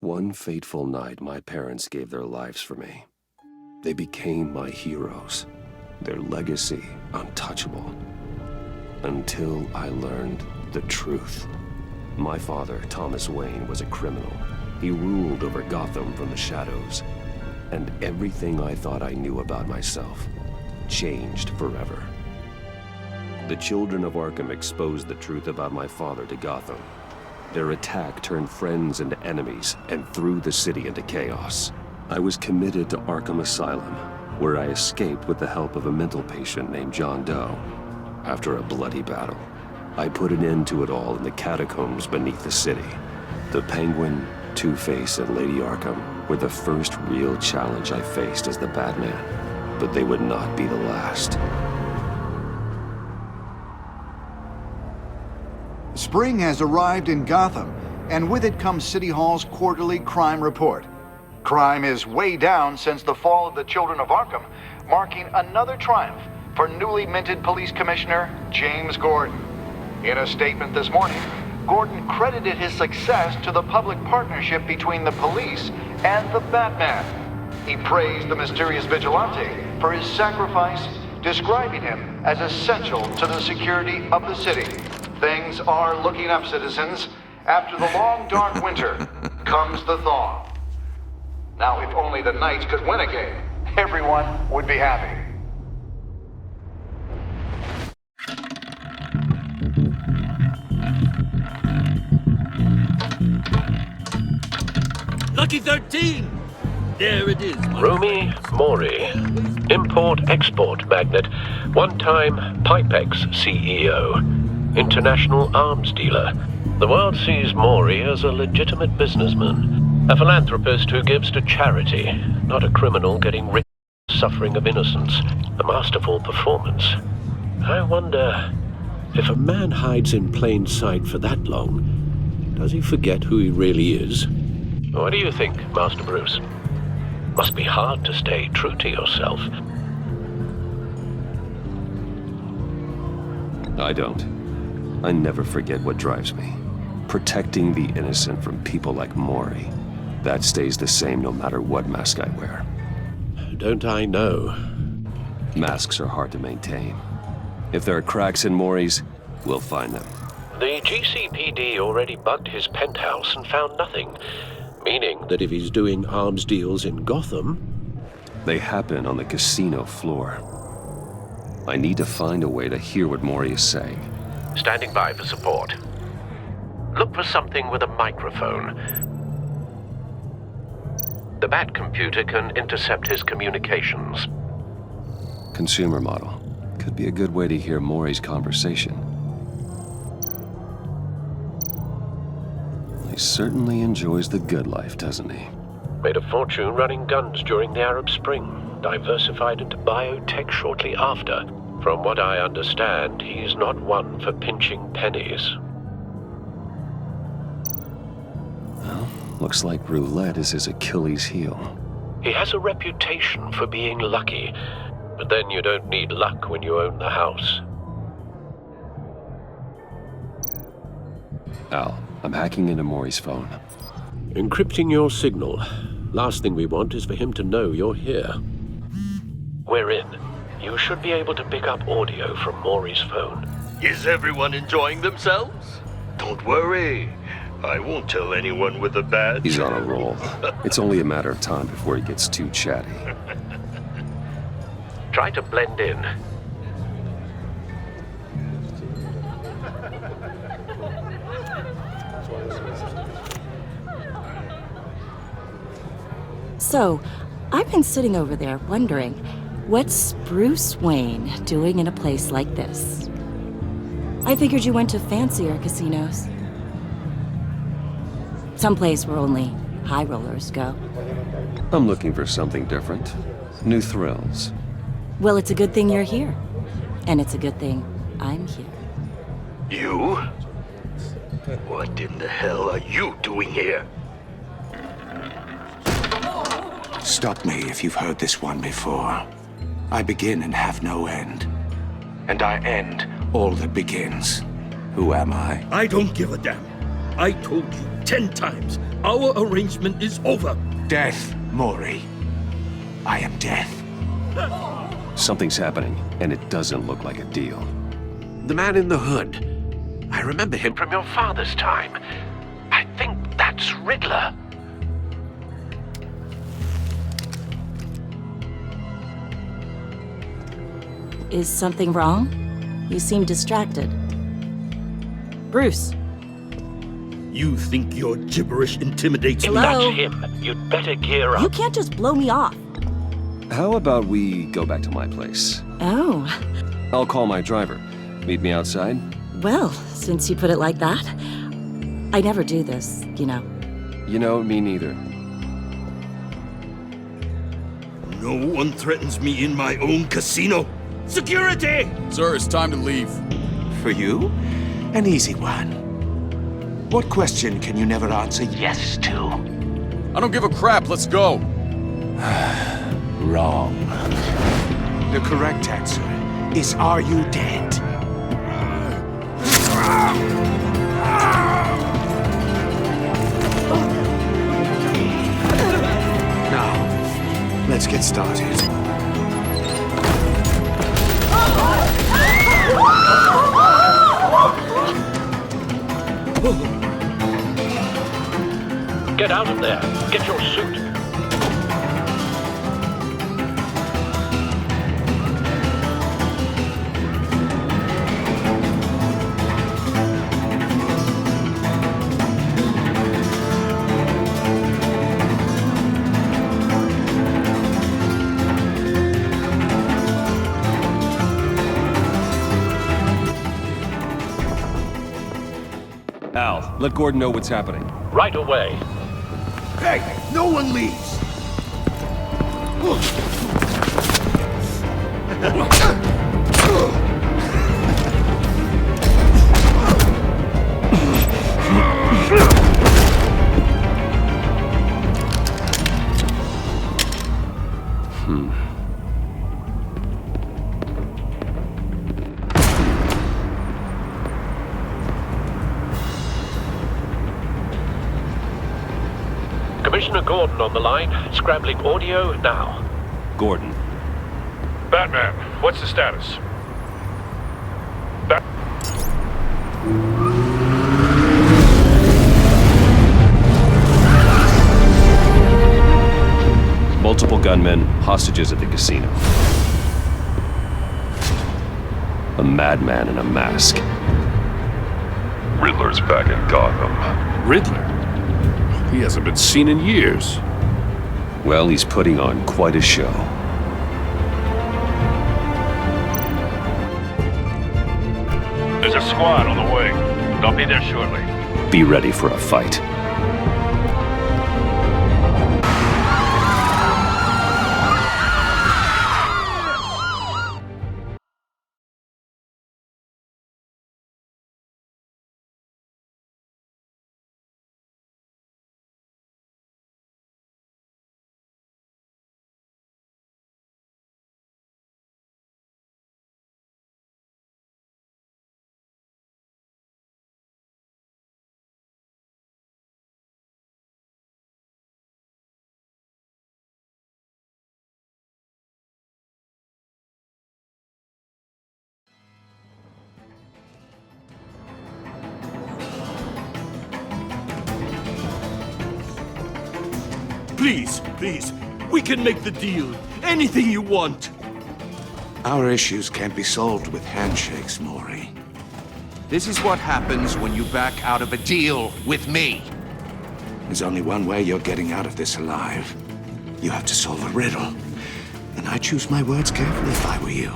One fateful night, my parents gave their lives for me. They became my heroes, their legacy untouchable. Until I learned the truth. My father, Thomas Wayne, was a criminal. He ruled over Gotham from the shadows. And everything I thought I knew about myself changed forever. The children of Arkham exposed the truth about my father to Gotham. Their attack turned friends into enemies and threw the city into chaos. I was committed to Arkham Asylum, where I escaped with the help of a mental patient named John Doe. After a bloody battle, I put an end to it all in the catacombs beneath the city. The Penguin, Two-Face, and Lady Arkham were the first real challenge I faced as the Batman, but they would not be the last. Spring has arrived in Gotham, and with it comes City Hall's quarterly crime report. Crime is way down since the fall of the Children of Arkham, marking another triumph for newly minted Police Commissioner James Gordon. In a statement this morning, Gordon credited his success to the public partnership between the police and the Batman. He praised the mysterious vigilante for his sacrifice, describing him as essential to the security of the city. Things are looking up, citizens. After the long, dark winter comes the thaw. Now, if only the Knights could win a game, everyone would be happy. Lucky 13! There it is. Rumi Mori, import-export magnate, one-time Pipex CEO, international arms dealer. The world sees Mori as a legitimate businessman, a philanthropist who gives to charity, not a criminal getting rich suffering of innocence, a masterful performance. I wonder, if a man hides in plain sight for that long, does he forget who he really is? What do you think, Master Bruce? Must be hard to stay true to yourself. I don't. I never forget what drives me. Protecting the innocent from people like Mori. That stays the same no matter what mask I wear. Don't I know? Masks are hard to maintain. If there are cracks in Mori's, we'll find them. The GCPD already bugged his penthouse and found nothing. Meaning that if he's doing arms deals in Gotham... They happen on the casino floor. I need to find a way to hear what Mori is saying. Standing by for support. Look for something with a microphone. The Bat computer can intercept his communications. Consumer model. Could be a good way to hear Mori's conversation. He certainly enjoys the good life, doesn't he? Made a fortune running guns during the Arab Spring. Diversified into biotech shortly after. From what I understand, he's not one for pinching pennies. Well, looks like roulette is his Achilles heel. He has a reputation for being lucky, but then you don't need luck when you own the house. Al, I'm hacking into Mori's phone. Encrypting your signal. Last thing we want is for him to know you're here. We're in. You should be able to pick up audio from Mori's phone. Is everyone enjoying themselves? Don't worry. I won't tell anyone with a badge. He's on a roll. It's only a matter of time before he gets too chatty. Try to blend in. So, I've been sitting over there wondering, what's Bruce Wayne doing in a place like this? I figured you went to fancier casinos. Someplace where only high rollers go. I'm looking for something different. New thrills. Well, it's a good thing you're here. And it's a good thing I'm here. You? What in the hell are you doing here? Stop me if you've heard this one before. I begin and have no end. And I end all that begins. Who am I? I don't give a damn. I told you, 10 times. Our arrangement is over. Death, Mori. I am death. Something's happening, and it doesn't look like a deal. The man in the hood. I remember him from your father's time. I think that's Riddler. Is something wrong? You seem distracted. Bruce. You think your gibberish intimidates If me? Hello? that's him, you'd better gear You up. can't just blow me off. How about we go back to my place? Oh, I'll call my driver. Meet me outside? well, since you put it like that. I never do this, you know. You know, me neither. No one threatens me in my own casino. Security! Sir, it's time to leave. For you? An easy one. What question can you never answer yes to? I don't give a crap, let's go. Wrong. The correct answer is, are you dead? Now, let's get started. Get out of there. Get your suit. Al, let Gordon know what's happening. Right away. Hey, no one leaves! Commissioner Gordon on the line. Scrambling audio now. Gordon. Batman, what's the status? Multiple gunmen, hostages at the casino. A madman in a mask. Riddler's back in Gotham. Riddler? He hasn't been seen in years. Well, he's putting on quite a show. There's a squad on the way. They'll be there shortly. Be ready for a fight. Please, please, we can make the deal. Anything you want. Our issues can't be solved with handshakes, Mori. This is what happens when you back out of a deal with me. There's only one way you're getting out of this alive. You have to solve a riddle. And I choose my words carefully if I were you.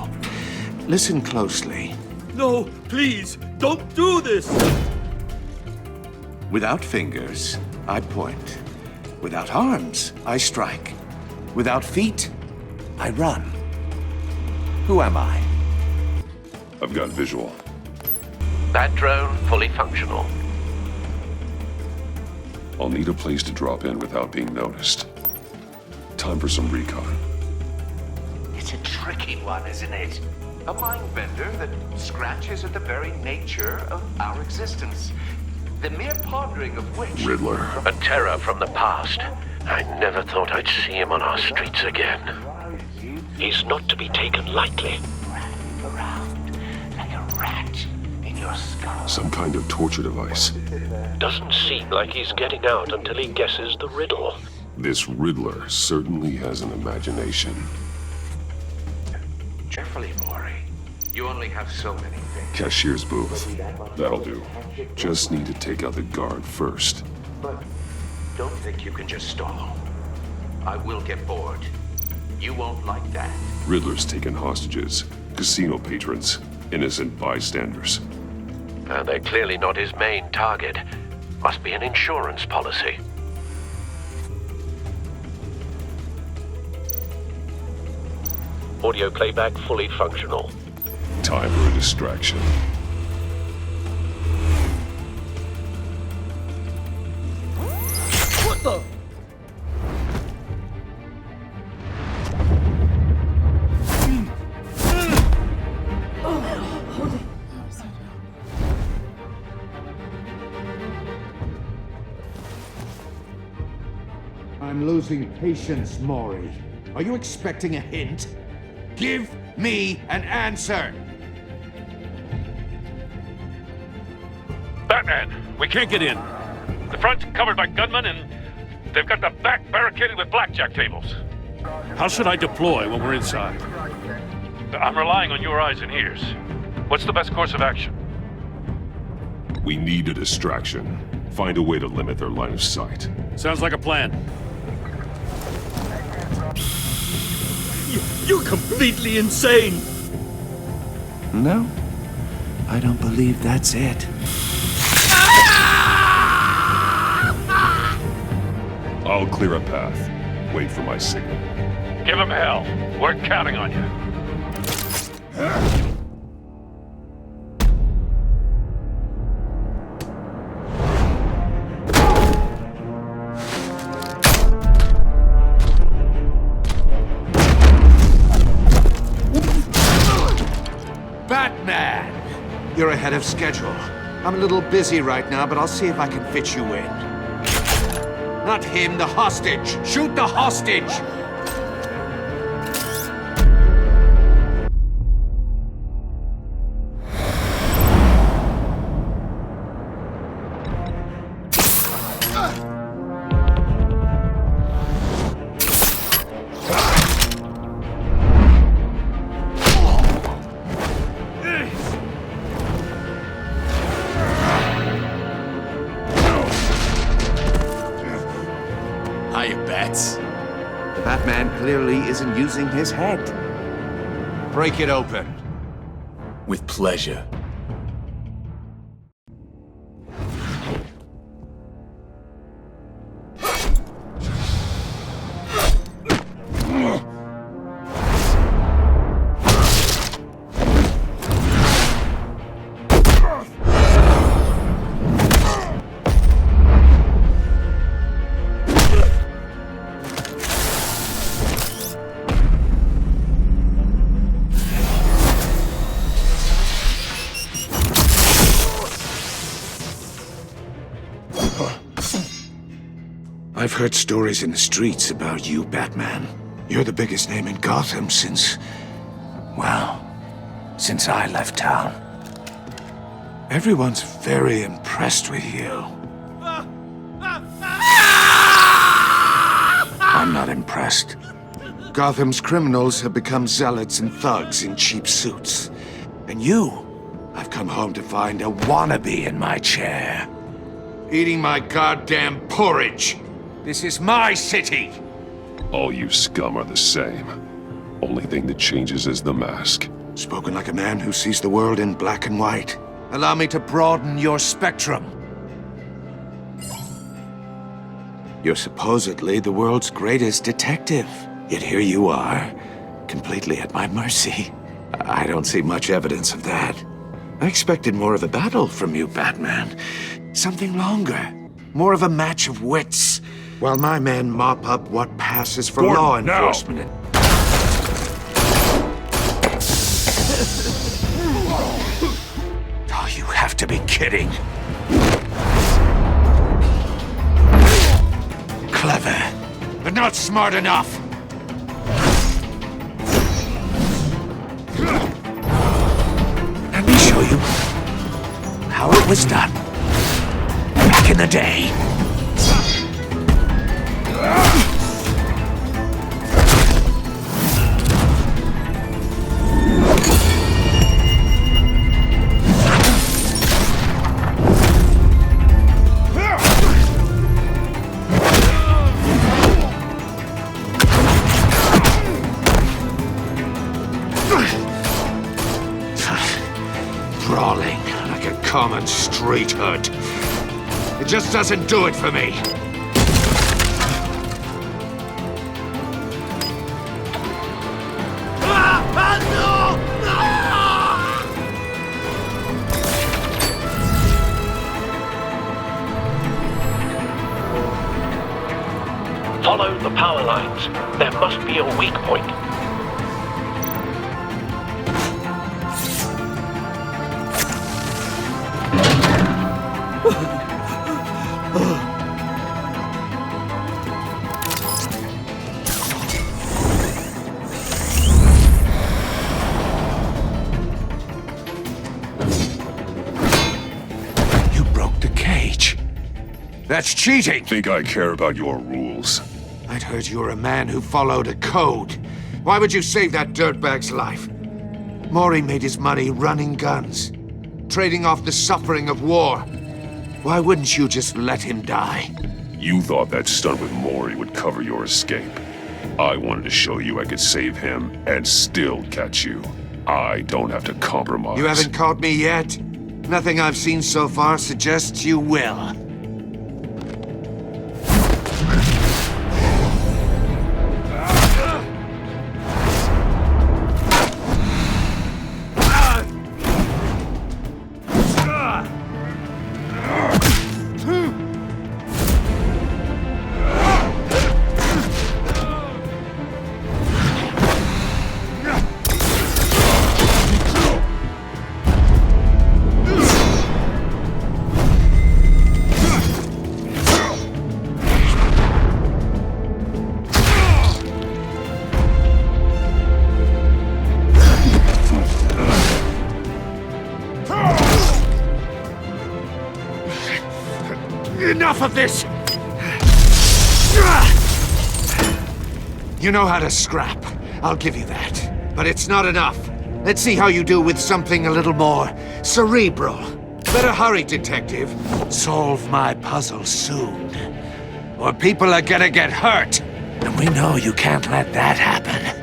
Listen closely. No, please, don't do this. Without fingers, I point. Without arms, I strike. Without feet, I run. Who am I? I've got visual. Bat drone fully functional. I'll need a place to drop in without being noticed. Time for some recon. It's a tricky one, isn't it? A mind bender that scratches at the very nature of our existence. The mere pondering of which... Riddler. A terror from the past. I never thought I'd see him on our streets again. He's not to be taken lightly. Around like a rat in your skull. Some kind of torture device. Doesn't seem like he's getting out until he guesses the riddle. This Riddler certainly has an imagination. Carefully, Mori. You only have so many things. Cashier's booth. That'll do. Just need to take out the guard first. But don't think you can just stall. I will get bored. You won't like that. Riddler's taken hostages. Casino patrons. Innocent bystanders. They're clearly not his main target. Must be an insurance policy. Audio playback fully functional. Time for a distraction. What the? I'm losing patience, Mori. Are you expecting a hint? Give me an answer! Batman, we can't get in. The front's covered by gunmen, and they've got the back barricaded with blackjack tables. How should I deploy when we're inside? I'm relying on your eyes and ears. What's the best course of action? We need a distraction. Find a way to limit their line of sight. Sounds like a plan. You're completely insane! No, I don't believe that's it. I'll clear a path. Wait for my signal. Give him hell. We're counting on you. Batman! You're ahead of schedule. I'm a little busy right now, but I'll see if I can fit you in. Not him, the hostage! Shoot the hostage! The Batman clearly isn't using his head. Break it open. With pleasure. I've heard stories in the streets about you, Batman. You're the biggest name in Gotham since... well, since I left town. Everyone's very impressed with you. I'm not impressed. Gotham's criminals have become zealots and thugs in cheap suits. And you, I've come home to find a wannabe in my chair. Eating my goddamn porridge. This is my city! All you scum are the same. Only thing that changes is the mask. Spoken like a man who sees the world in black and white. Allow me to broaden your spectrum. You're supposedly the world's greatest detective. Yet here you are, completely at my mercy. I don't see much evidence of that. I expected more of a battle from you, Batman. Something longer. More of a match of wits. While my men mop up what passes for Gordon, law now. enforcement. Oh, you have to be kidding. not smart enough! Let me show you how it was done back in the day. Brawling like a common street hood. It just doesn't do it for me. Follow the power lines. There must be a weak point. You broke the cage. That's cheating! Think I care about your rules? I'd heard you were a man who followed a code. Why would you save that dirtbag's life? Mori made his money running guns, trading off the suffering of war. Why wouldn't you just let him die? You thought that stunt with Mori would cover your escape. I wanted to show you I could save him and still catch you. I don't have to compromise. You haven't caught me yet? Nothing I've seen so far suggests you will. Enough of this! You know how to scrap. I'll give you that. But it's not enough. Let's see how you do with something a little more cerebral. Better hurry, detective. Solve my puzzle soon. Or people are gonna get hurt. And we know you can't let that happen.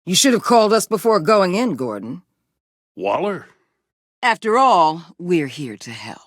You should have called us before going in, Gordon. Waller? After all, we're here to help.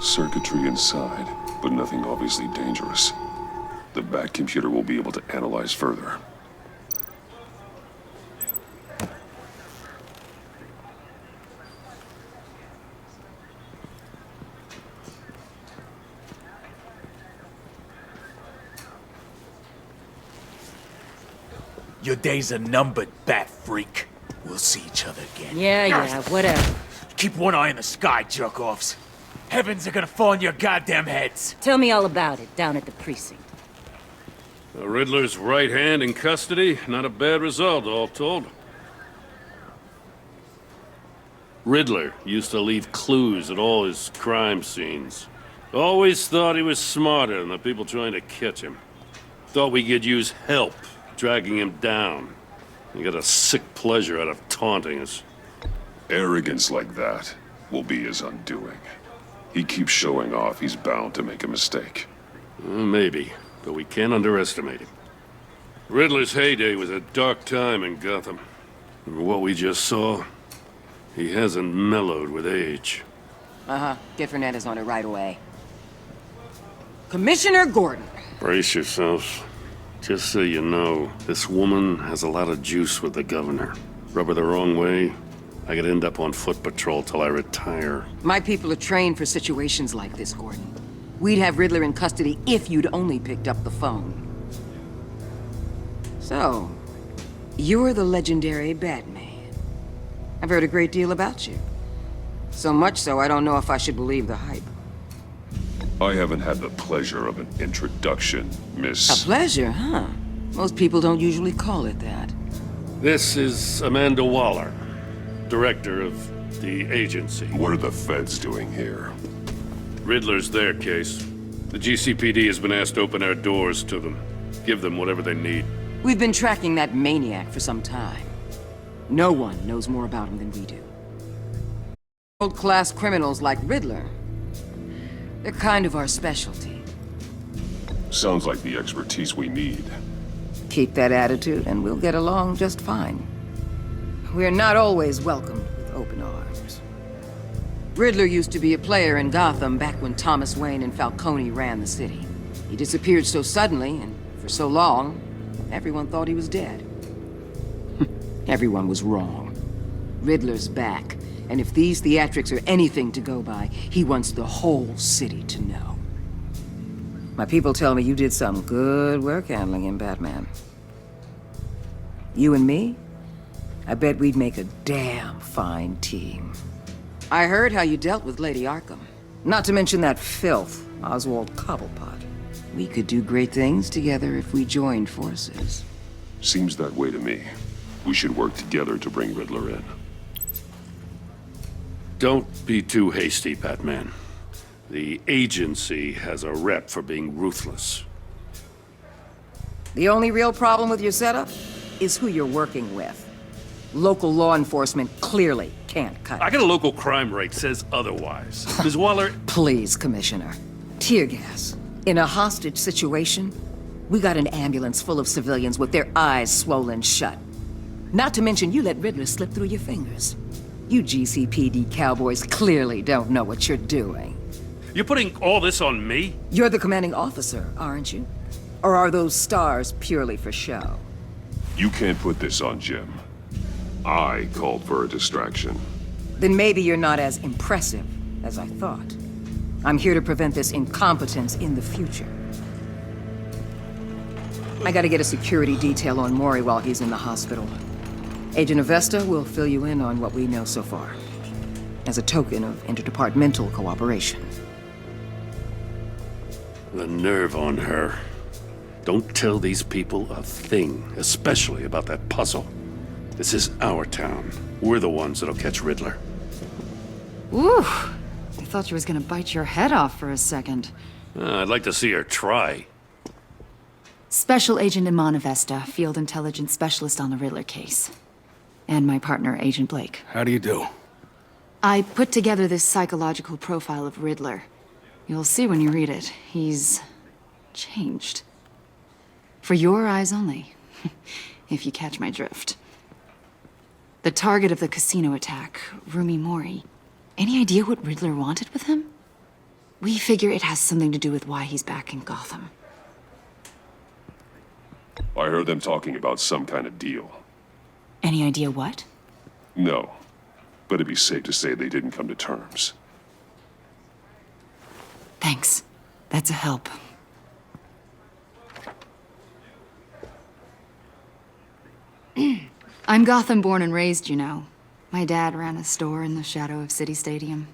Circuitry inside, but nothing obviously dangerous. The back computer will be able to analyze further. Your days are numbered, bat freak. We'll see each other again. Yeah, whatever. Keep one eye in the sky, jerk-offs. Heavens are gonna fall on your goddamn heads. Tell me all about it down at the precinct. The Riddler's right hand in custody. Not a bad result, all told. Riddler used to leave clues at all his crime scenes. Always thought he was smarter than the people trying to catch him. Thought we could use help dragging him down. He got a sick pleasure out of taunting us. Arrogance like that will be his undoing. He keeps showing off, he's bound to make a mistake. Maybe, but we can't underestimate him. Riddler's heyday was a dark time in Gotham. And what we just saw, he hasn't mellowed with age. Get Fernandez on it right away. Commissioner Gordon. Brace yourselves. Just so you know, this woman has a lot of juice with the governor. Rub her the wrong way, I could end up on foot patrol till I retire. My people are trained for situations like this, Gordon. We'd have Riddler in custody if you'd only picked up the phone. So, you're the legendary Batman. I've heard a great deal about you. So much so, I don't know if I should believe the hype. I haven't had the pleasure of an introduction, Miss... A pleasure, huh? Most people don't usually call it that. This is Amanda Waller, director of the agency. What are the feds doing here? Riddler's their case. The GCPD has been asked to open our doors to them. Give them whatever they need. We've been tracking that maniac for some time. No one knows more about him than we do. World-class criminals like Riddler. They're kind of our specialty. Sounds like the expertise we need. Keep that attitude and we'll get along just fine. We're not always welcomed with open arms. Riddler used to be a player in Gotham back when Thomas Wayne and Falcone ran the city. He disappeared so suddenly and for so long, everyone thought he was dead. Everyone was wrong. Riddler's back, and if these theatrics are anything to go by, he wants the whole city to know. My people tell me you did some good work handling him, Batman. You and me? I bet we'd make a damn fine team. I heard how you dealt with Lady Arkham. Not to mention that filth, Oswald Cobblepot. We could do great things together if we joined forces. Seems that way to me. We should work together to bring Riddler in. Don't be too hasty, Batman. The agency has a rep for being ruthless. The only real problem with your setup is who you're working with. Local law enforcement clearly can't cut it. I got a local crime rate says otherwise. Ms. Waller... Please, Commissioner. Tear gas. In a hostage situation, we got an ambulance full of civilians with their eyes swollen shut. Not to mention you let Riddler slip through your fingers. You GCPD cowboys clearly don't know what you're doing. You're putting all this on me? You're the commanding officer, aren't you? Or are those stars purely for show? You can't put this on Jim. I called for a distraction. Then maybe you're not as impressive as I thought. I'm here to prevent this incompetence in the future. I gotta get a security detail on Mori while he's in the hospital. Agent Avesta will fill you in on what we know so far, as a token of interdepartmental cooperation. The nerve on her. Don't tell these people a thing, especially about that puzzle. This is our town. We're the ones that'll catch Riddler. Ooh, I thought you was gonna bite your head off for a second. I'd like to see her try. Special Agent Iman Avesta, Field Intelligence Specialist on the Riddler case. And my partner, Agent Blake. How do you do? I put together this psychological profile of Riddler. You'll see when you read it. He's changed. For your eyes only, if you catch my drift. The target of the casino attack, Rumi Mori. Any idea what Riddler wanted with him? We figure it has something to do with why he's back in Gotham. I heard them talking about some kind of deal. Any idea what? No, but it'd be safe to say they didn't come to terms. Thanks. That's a help. I'm Gotham born and raised, you know. My dad ran a store in the shadow of City Stadium.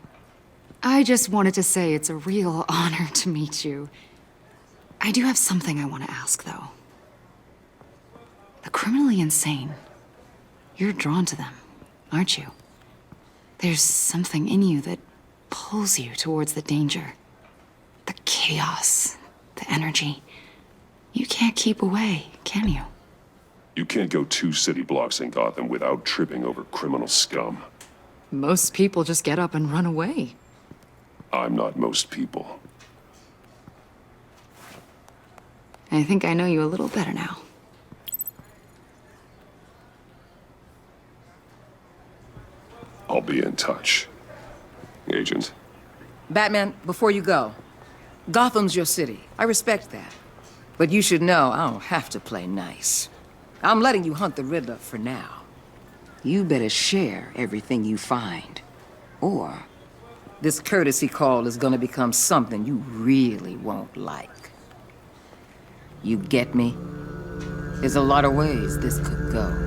I just wanted to say it's a real honor to meet you. I do have something I want to ask, though. The criminally insane. You're drawn to them, aren't you? There's something in you that pulls you towards the danger. The chaos, the energy. You can't keep away, can you? You can't go 2 city blocks in Gotham without tripping over criminal scum. Most people just get up and run away. I'm not most people. I think I know you a little better now. I'll be in touch. Agent. Batman, before you go, Gotham's your city. I respect that. But you should know I don't have to play nice. I'm letting you hunt the Riddler for now. You better share everything you find. Or this courtesy call is gonna become something you really won't like. You get me? There's a lot of ways this could go.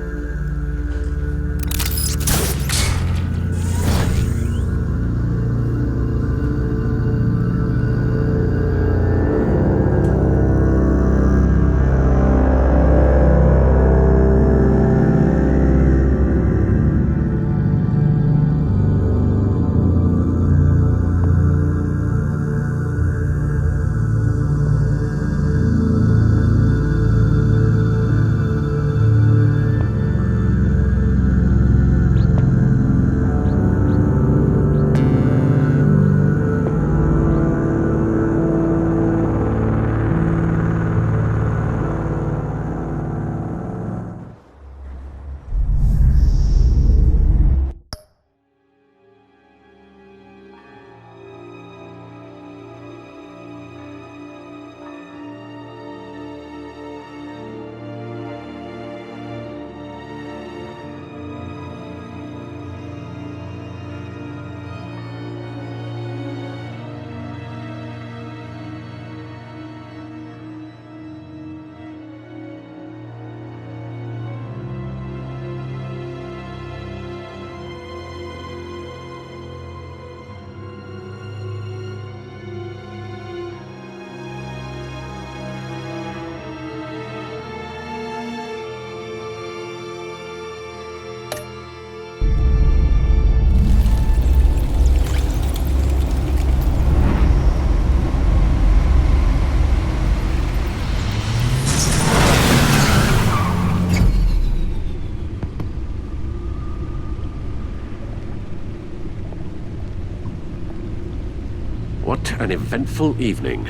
What an eventful evening.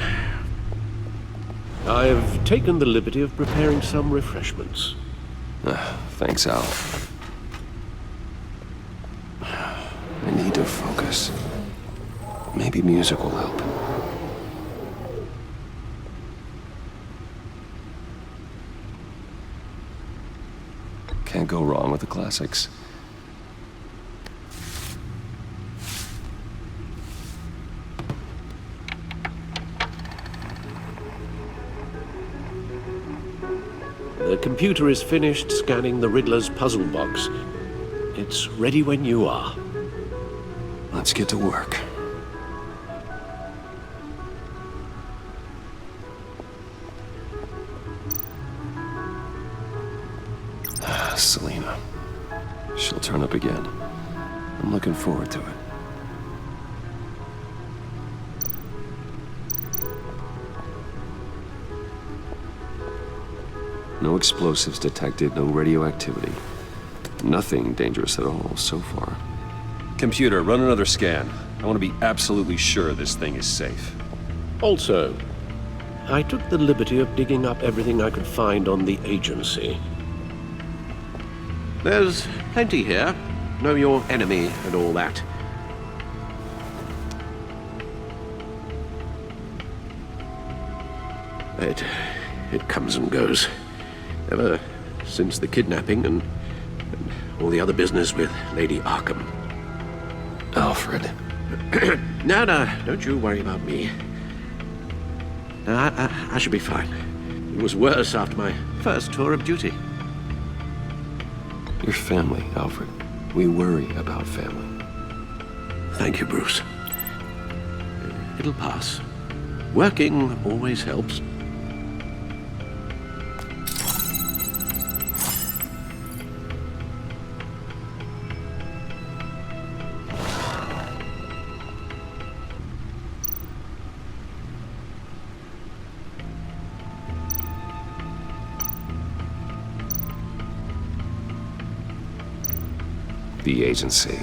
I've taken the liberty of preparing some refreshments. Thanks, Al. I need to focus. Maybe music will help. Can't go wrong with the classics. The computer is finished scanning the Riddler's puzzle box. It's ready when you are. Let's get to work. Selina. She'll turn up again. I'm looking forward to it. No explosives detected, no radioactivity. Nothing dangerous at all so far. Computer, run another scan. I want to be absolutely sure this thing is safe. Also, I took the liberty of digging up everything I could find on the agency. There's plenty here. Know your enemy and all that. It comes and goes. Ever since the kidnapping and all the other business with Lady Arkham. Alfred. No, don't you worry about me. No, I should be fine. It was worse after my first tour of duty. Your family, Alfred. We worry about family. Thank you, Bruce. It'll pass. Working always helps. The agency.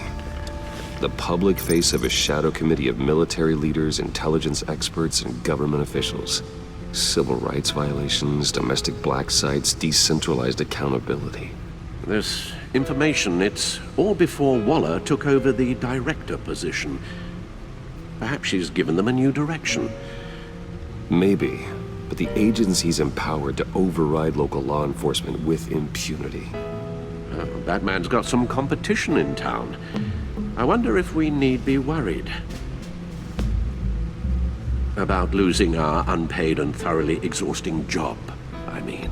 The public face of a shadow committee of military leaders, intelligence experts, and government officials. Civil rights violations, domestic black sites, decentralized accountability. This information, it's all before Waller took over the director position. Perhaps she's given them a new direction. Maybe, but the agency's empowered to override local law enforcement with impunity. That man's got some competition in town. I wonder if we need be worried about losing our unpaid and thoroughly exhausting job, I mean.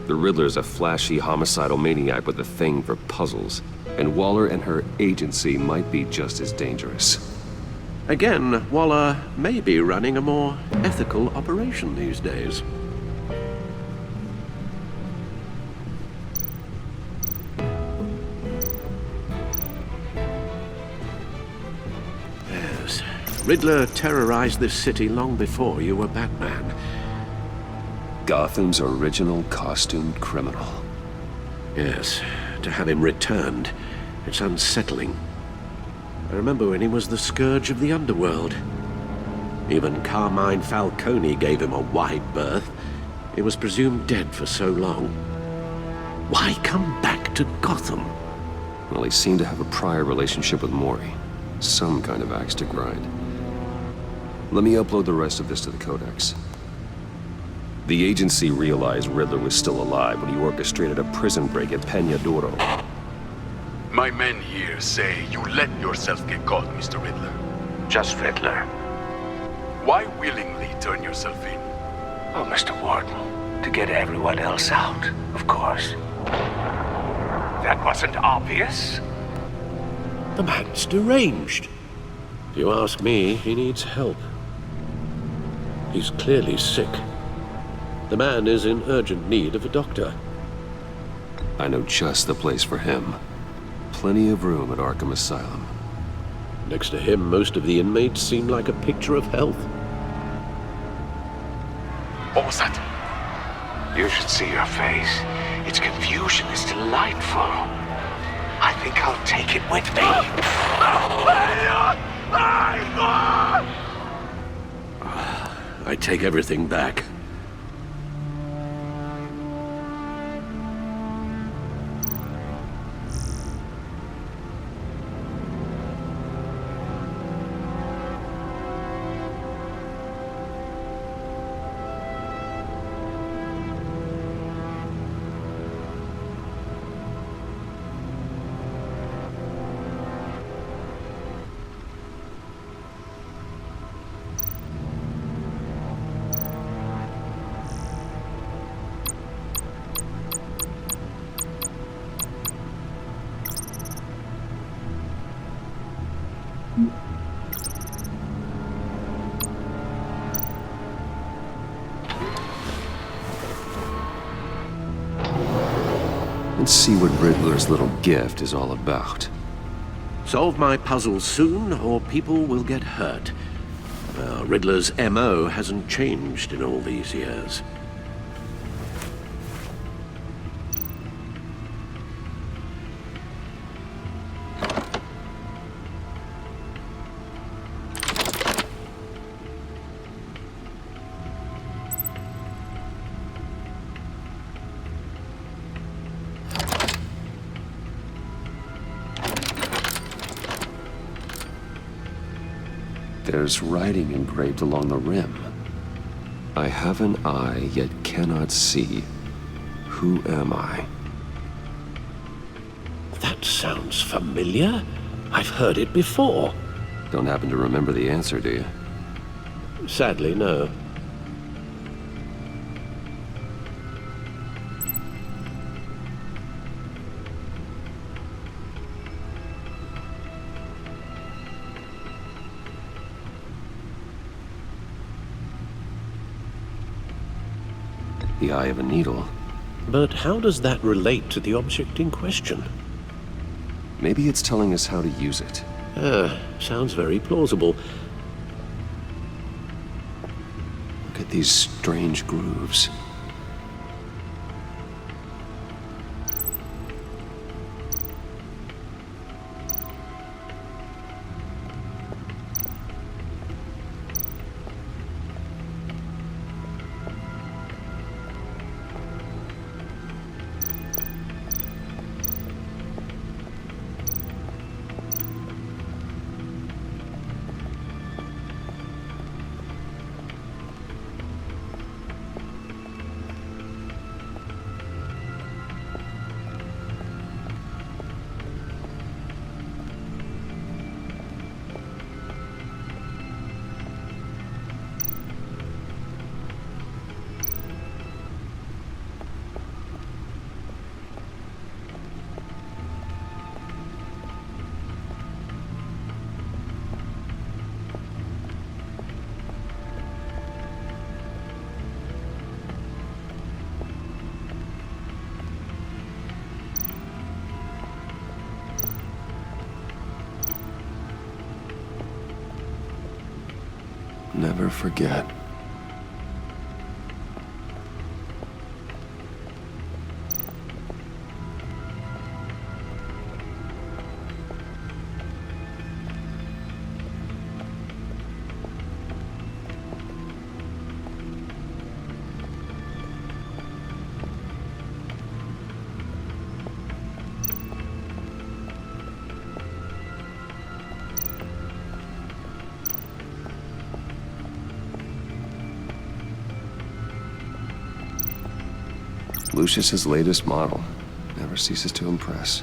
The Riddler's a flashy homicidal maniac with a thing for puzzles, and Waller and her agency might be just as dangerous. Again, Waller may be running a more ethical operation these days. Riddler terrorized this city long before you were Batman. Gotham's original costumed criminal. Yes, to have him returned, it's unsettling. I remember when he was the scourge of the underworld. Even Carmine Falcone gave him a wide berth. He was presumed dead for so long. Why come back to Gotham? Well, he seemed to have a prior relationship with Mori. Some kind of axe to grind. Let me upload the rest of this to the Codex. The agency realized Riddler was still alive when he orchestrated a prison break at Peña Duro. My men here say you let yourself get caught, Mr. Riddler. Just Riddler. Why willingly turn yourself in? Oh, Mr. Warden, to get everyone else out, of course. That wasn't obvious. The man's deranged. If you ask me, he needs help. He's clearly sick. The man is in urgent need of a doctor. I know just the place for him. Plenty of room at Arkham Asylum. Next to him, most of the inmates seem like a picture of health. What was that? You should see your face. Its confusion is delightful. I think I'll take it with me. I take everything back. Let's see what Riddler's little gift is all about. Solve my puzzles soon, or people will get hurt. Riddler's MO hasn't changed in all these years. There's writing engraved along the rim. I have an eye, yet cannot see. Who am I? That sounds familiar. I've heard it before. Don't happen to remember the answer, do you? Sadly, no. the eye of a needle. But how does that relate to the object in question? Maybe it's telling us how to use it. Sounds very plausible. Look at these strange grooves. Never forget. Lucius's latest model never ceases to impress.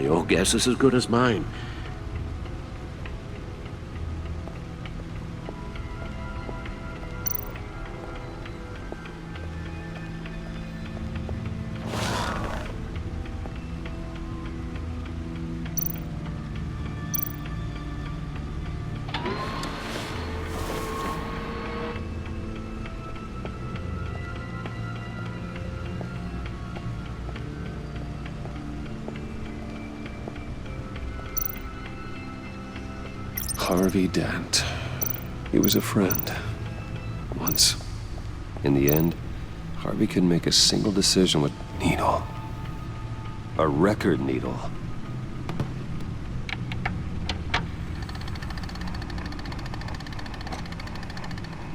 Your guess is as good as mine. Harvey Dent. He was a friend. Once. In the end, Harvey couldn't make a single decision with needle. A record needle.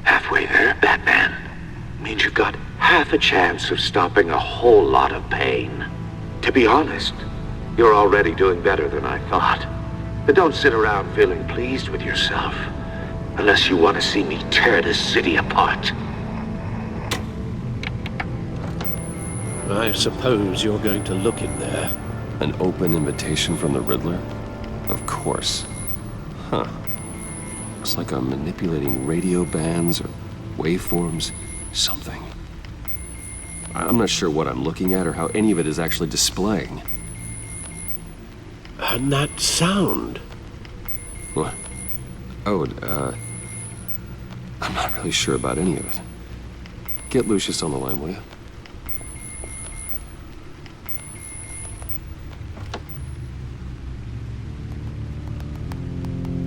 Halfway there, Batman. Means you've got half a chance of stopping a whole lot of pain. To be honest, you're already doing better than I thought. But don't sit around feeling pleased with yourself, unless you want to see me tear this city apart. I suppose you're going to look in there. An open invitation from the Riddler? Of course. Huh. Looks like I'm manipulating radio bands or waveforms, something. I'm not sure what I'm looking at or how any of it is actually displaying. And that sound? What? Oh, I'm not really sure about any of it. Get Lucius on the line, will you?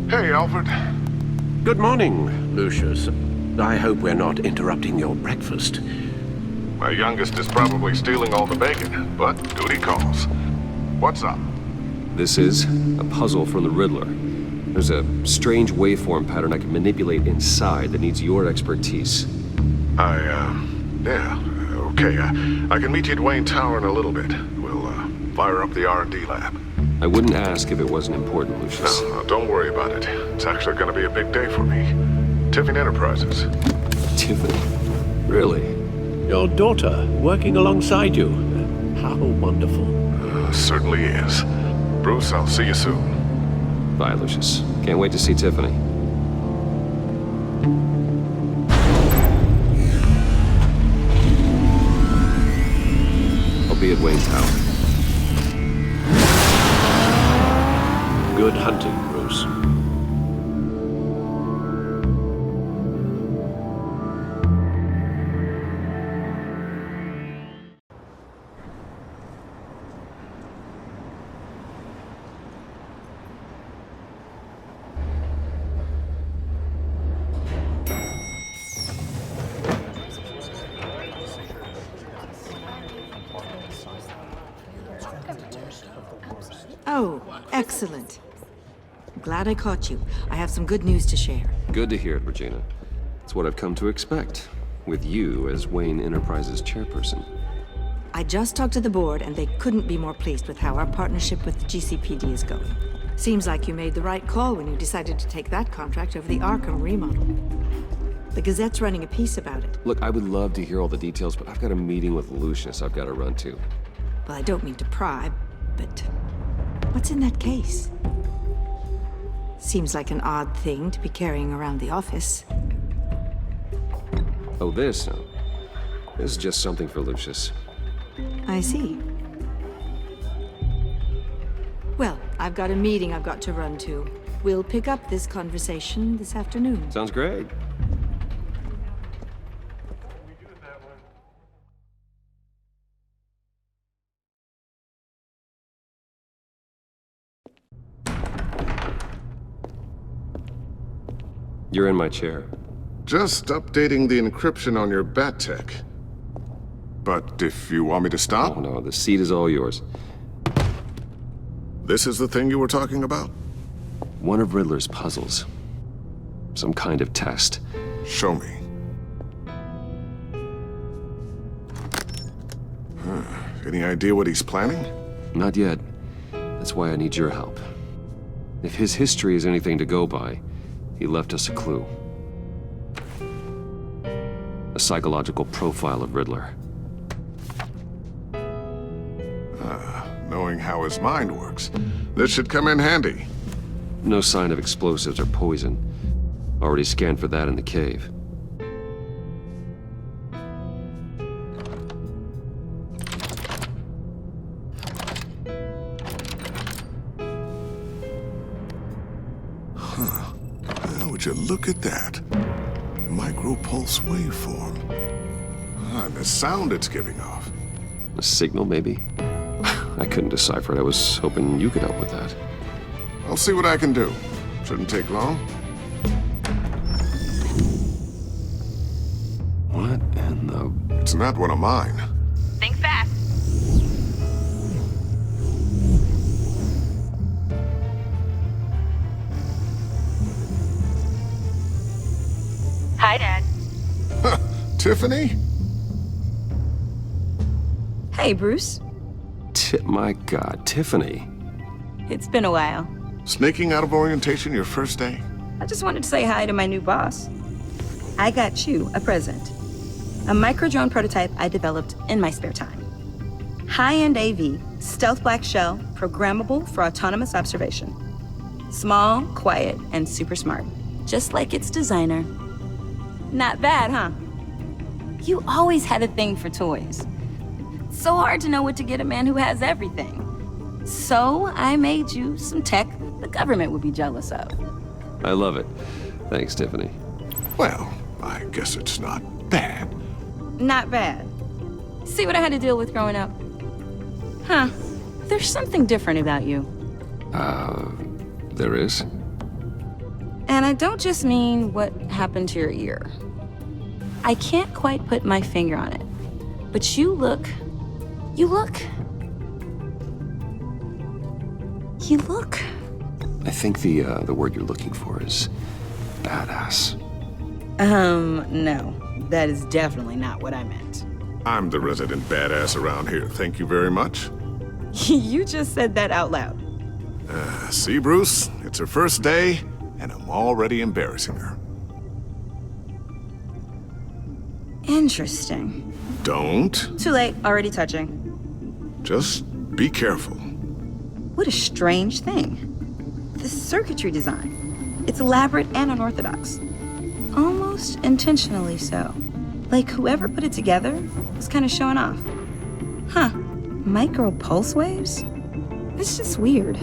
Hey, Alfred. Good morning, Lucius. I hope we're not interrupting your breakfast. My youngest is probably stealing all the bacon, but duty calls. What's up? This is a puzzle from the Riddler. There's a strange waveform pattern I can manipulate inside that needs your expertise. Yeah, okay. I can meet you at Wayne Tower in a little bit. We'll, fire up the R&D lab. I wouldn't ask if it wasn't important, Lucius. No, don't worry about it. It's actually gonna be a big day for me. Tiffin Enterprises. Tiffin? Really? Your daughter, working alongside you. How wonderful. Certainly is. Bruce, I'll see you soon. Bye, Lucius. Can't wait to see Tiffany. I'll be at Wayne Tower. Good hunting, Bruce. Oh, excellent. Glad I caught you. I have some good news to share. Good to hear it, Regina. It's what I've come to expect, with you as Wayne Enterprises chairperson. I just talked to the board, and they couldn't be more pleased with how our partnership with GCPD is going. Seems like you made the right call when you decided to take that contract over the Arkham remodel. The Gazette's running a piece about it. Look, I would love to hear all the details, but I've got a meeting with Lucius I've got to run to. Well, I don't mean to pry, but what's in that case? Seems like an odd thing to be carrying around the office. Oh, this? No. This is just something for Lucius. I see. Well, I've got a meeting I've got to run to. We'll pick up this conversation this afternoon. Sounds great. You're in my chair. Just updating the encryption on your Bat-Tech. But if you want me to stop? Oh, no, the seat is all yours. This is the thing you were talking about? One of Riddler's puzzles. Some kind of test. Show me. Any idea what he's planning? Not yet. That's why I need your help. If his history is anything to go by, he left us a clue. A psychological profile of Riddler. Knowing how his mind works, this should come in handy. No sign of explosives or poison. Already scanned for that in the cave. Would you look at that? Micropulse waveform. And the sound it's giving off. A signal, maybe? I couldn't decipher it. I was hoping you could help with that. I'll see what I can do. Shouldn't take long. What in the... It's not one of mine. Think fast. Hi, Dad. Tiffany? Hey, Bruce. My God, Tiffany. It's been a while. Sneaking out of orientation your first day? I just wanted to say hi to my new boss. I got you a present. A micro-drone prototype I developed in my spare time. High-end AV, stealth black shell, programmable for autonomous observation. Small, quiet, and super smart. Just like its designer. Not bad, huh? You always had a thing for toys. So hard to know what to get a man who has everything. So I made you some tech the government would be jealous of. I love it. Thanks, Tiffany. Well, I guess it's not bad. Not bad. See what I had to deal with growing up? Huh. There's something different about you. There is? And I don't just mean what happened to your ear. I can't quite put my finger on it. But you look... I think the word you're looking for is badass. No. That is definitely not what I meant. I'm the resident badass around here. Thank you very much. You just said that out loud. See, Bruce? It's her first day, and I'm already embarrassing her. Interesting. Don't. Too late. Already touching. Just be careful. What a strange thing. The circuitry design. It's elaborate and unorthodox. Almost intentionally so. Like whoever put it together was kind of showing off. Huh. Micro pulse waves? It's just weird.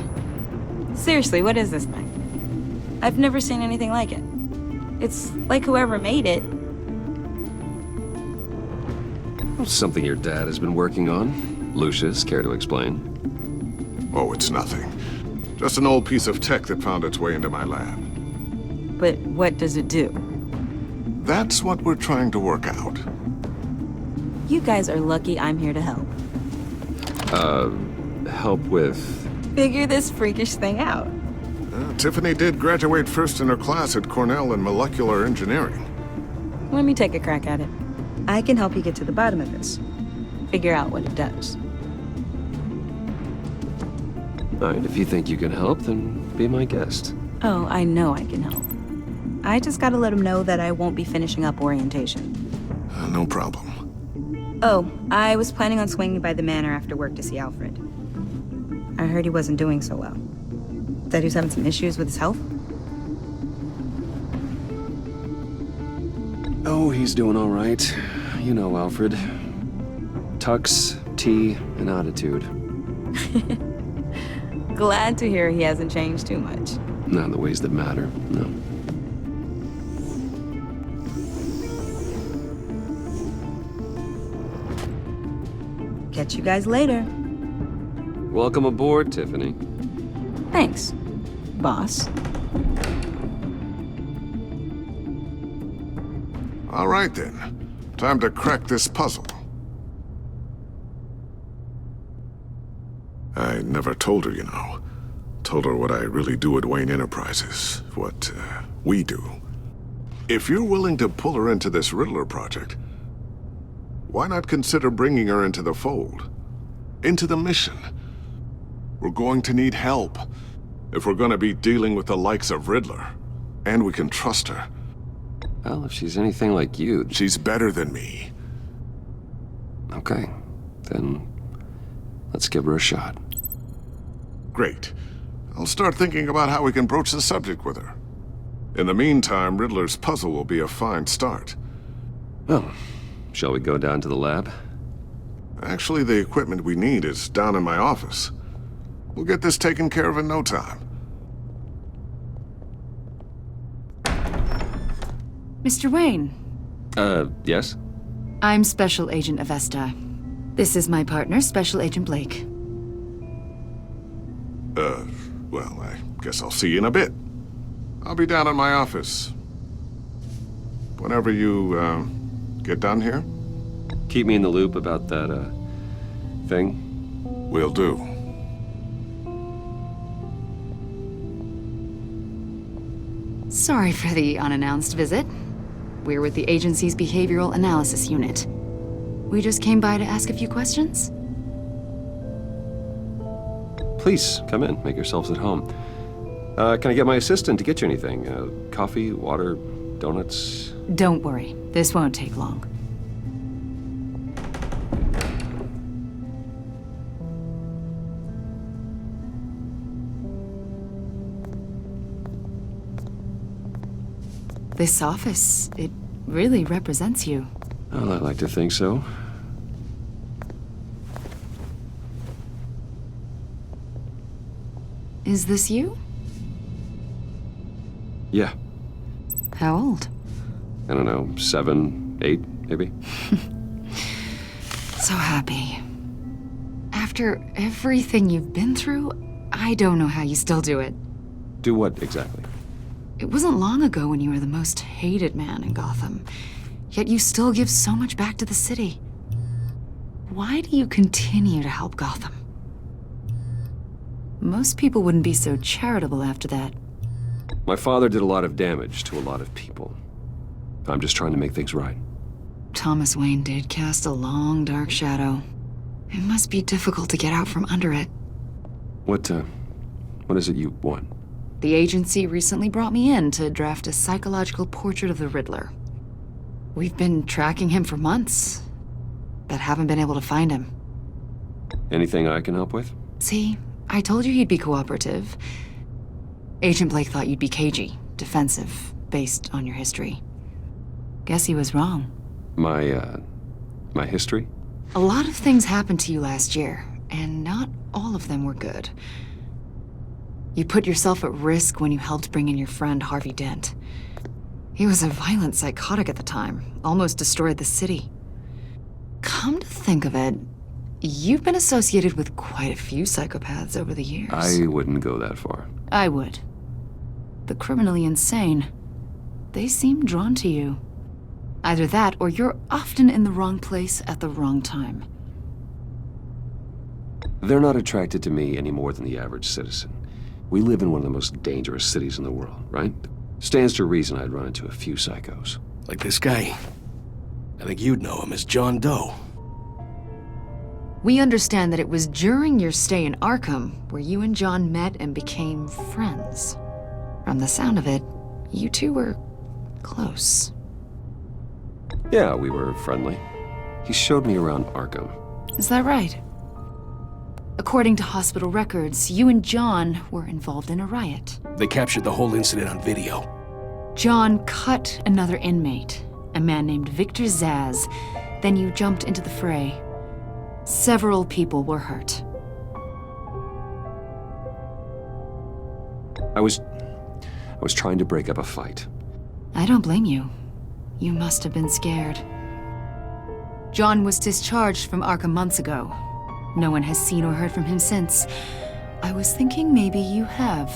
Seriously, what is this thing? I've never seen anything like it. It's like whoever made it. Something your dad has been working on. Lucius, care to explain? Oh, it's nothing. Just an old piece of tech that found its way into my lab. But what does it do? That's what we're trying to work out. You guys are lucky I'm here to help. Help with... Figure this freakish thing out. Tiffany did graduate first in her class at Cornell in molecular engineering. Let me take a crack at it. I can help you get to the bottom of this. Figure out what it does. All right, if you think you can help, then be my guest. Oh, I know I can help. I just gotta let him know that I won't be finishing up orientation. No problem. Oh, I was planning on swinging by the manor after work to see Alfred. I heard he wasn't doing so well. That he was having some issues with his health? Oh, he's doing all right. You know Alfred. Tux, tea, and attitude. Glad to hear he hasn't changed too much. Not in the ways that matter, no. Catch you guys later. Welcome aboard, Tiffany. Thanks, boss. All right then. Time to crack this puzzle. I never told her, you know. Told her what I really do at Wayne Enterprises. What, we do. If you're willing to pull her into this Riddler project, why not consider bringing her into the fold? Into the mission? We're going to need help if we're going to be dealing with the likes of Riddler. And we can trust her. Well, if she's anything like you... She's better than me. Okay, then let's give her a shot. Great. I'll start thinking about how we can broach the subject with her. In the meantime, Riddler's puzzle will be a fine start. Well, shall we go down to the lab? Actually, the equipment we need is down in my office. We'll get this taken care of in no time. Mr. Wayne. Yes? I'm Special Agent Avesta. This is my partner, Special Agent Blake. Well, I guess I'll see you in a bit. I'll be down in my office. Whenever you, get done here? Keep me in the loop about that, thing. Will do. Sorry for the unannounced visit. We're with the agency's Behavioral Analysis Unit. We just came by to ask a few questions. Please, come in. Make yourselves at home. Can I get my assistant to get you anything? Coffee, water, donuts? Don't worry. This won't take long. This office, it really represents you. Well, I like to think so. Is this you? Yeah. How old? I don't know, 7, 8, maybe? So happy. After everything you've been through, I don't know how you still do it. Do what exactly? It wasn't long ago when you were the most hated man in Gotham, yet you still give so much back to the city. Why do you continue to help Gotham? Most people wouldn't be so charitable after that. My father did a lot of damage to a lot of people. I'm just trying to make things right. Thomas Wayne did cast a long, dark shadow. It must be difficult to get out from under it. What is it you want? The agency recently brought me in to draft a psychological portrait of the Riddler. We've been tracking him for months, but haven't been able to find him. Anything I can help with? See, I told you he'd be cooperative. Agent Blake thought you'd be cagey, defensive, based on your history. Guess he was wrong. My history? A lot of things happened to you last year, and not all of them were good. You put yourself at risk when you helped bring in your friend Harvey Dent. He was a violent psychotic at the time, almost destroyed the city. Come to think of it, you've been associated with quite a few psychopaths over the years. I wouldn't go that far. I would. The criminally insane, they seem drawn to you. Either that, or you're often in the wrong place at the wrong time. They're not attracted to me any more than the average citizen. We live in one of the most dangerous cities in the world, right? Stands to reason I'd run into a few psychos. Like this guy. I think you'd know him as John Doe. We understand that it was during your stay in Arkham where you and John met and became friends. From the sound of it, you two were close. Yeah, we were friendly. He showed me around Arkham. Is that right? According to hospital records, you and John were involved in a riot. They captured the whole incident on video. John cut another inmate, a man named Victor Zsasz. Then you jumped into the fray. Several people were hurt. I was trying to break up a fight. I don't blame you. You must have been scared. John was discharged from Arkham months ago. No one has seen or heard from him since. I was thinking maybe you have.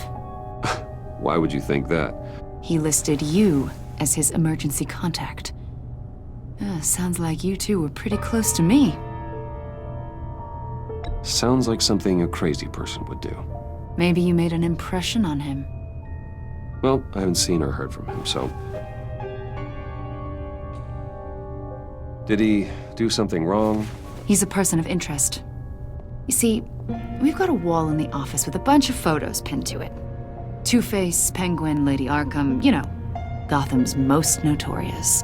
Why would you think that? He listed you as his emergency contact. Sounds like you two were pretty close to me. Sounds like something a crazy person would do. Maybe you made an impression on him. Well, I haven't seen or heard from him, so... Did he do something wrong? He's a person of interest. You see, we've got a wall in the office with a bunch of photos pinned to it. Two-Face, Penguin, Lady Arkham, you know, Gotham's most notorious.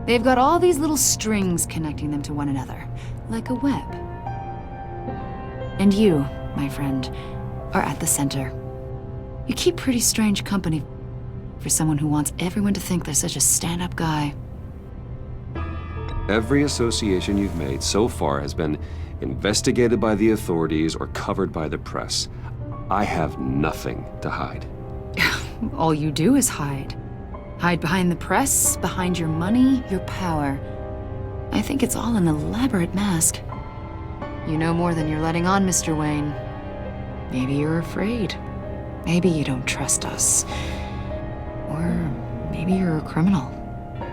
They've got all these little strings connecting them to one another, like a web. And you, my friend, are at the center. You keep pretty strange company for someone who wants everyone to think they're such a stand-up guy. Every association you've made so far has been investigated by the authorities or covered by the press. I have nothing to hide. All you do is hide. Hide behind the press, behind your money, your power. I think it's all an elaborate mask. You know more than you're letting on, Mr. Wayne. Maybe you're afraid. Maybe you don't trust us. Or maybe you're a criminal,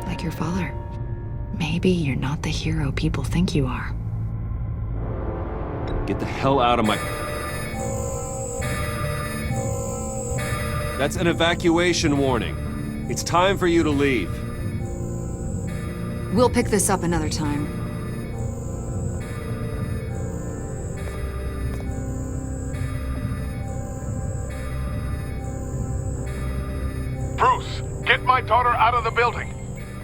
like your father. Maybe you're not the hero people think you are. Get the hell out of my... That's an evacuation warning. It's time for you to leave. We'll pick this up another time. Bruce, get my daughter out of the building.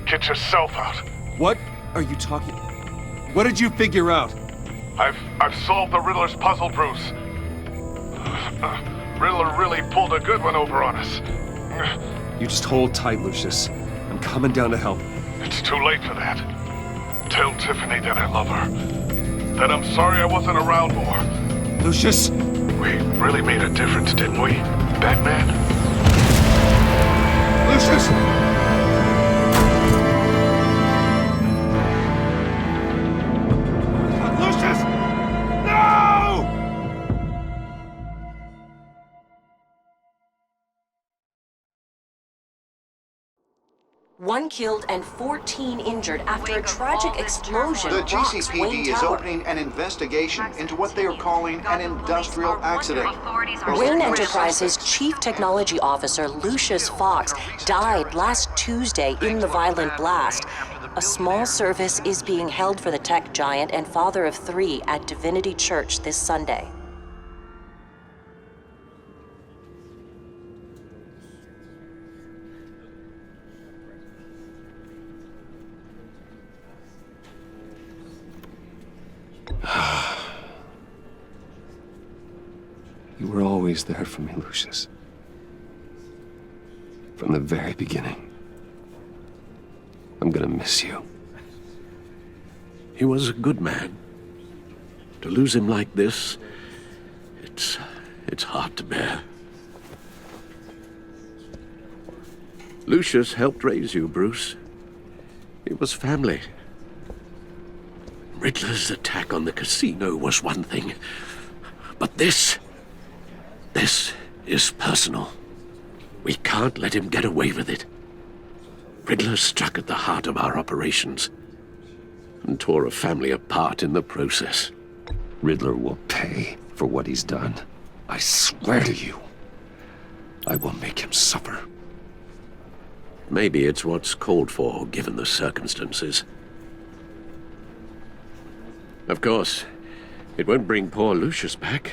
Get yourself out. What are you talking... What did you figure out? I've solved the Riddler's puzzle, Bruce. Riddler really pulled a good one over on us. You just hold tight, Lucius. I'm coming down to help. It's too late for that. Tell Tiffany that I love her. That I'm sorry I wasn't around more. Lucius! We really made a difference, didn't we, Batman? Lucius! One killed and 14 injured after a tragic explosion. The rocks GCPD Wayne is Tower. opening an investigation into what they are calling an industrial accident. Wayne Enterprises' Chief Technology Officer Lucius Fox died last Tuesday in the violent blast. A small service is being held for the tech giant and father of 3 at Divinity Church this Sunday. You were always there for me, Lucius. From the very beginning. I'm gonna miss you. He was a good man. To lose him like this, it's hard to bear. Lucius helped raise you, Bruce. It was family. Riddler's attack on the casino was one thing, but this is personal. We can't let him get away with it. Riddler struck at the heart of our operations and tore a family apart in the process. Riddler will pay for what he's done. I swear to you, I will make him suffer. Maybe it's what's called for, given the circumstances. Of course, it won't bring poor Lucius back.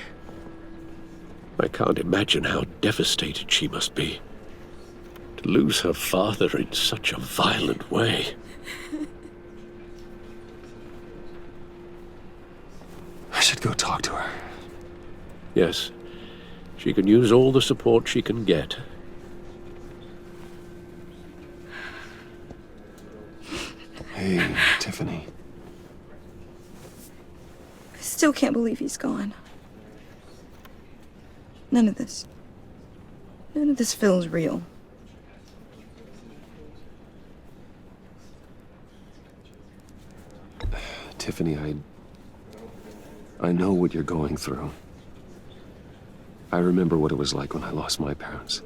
I can't imagine how devastated she must be. To lose her father in such a violent way. I should go talk to her. Yes, she can use all the support she can get. Hey, Tiffany. I still can't believe he's gone. None of this feels real. Tiffany, I know what you're going through. I remember what it was like when I lost my parents.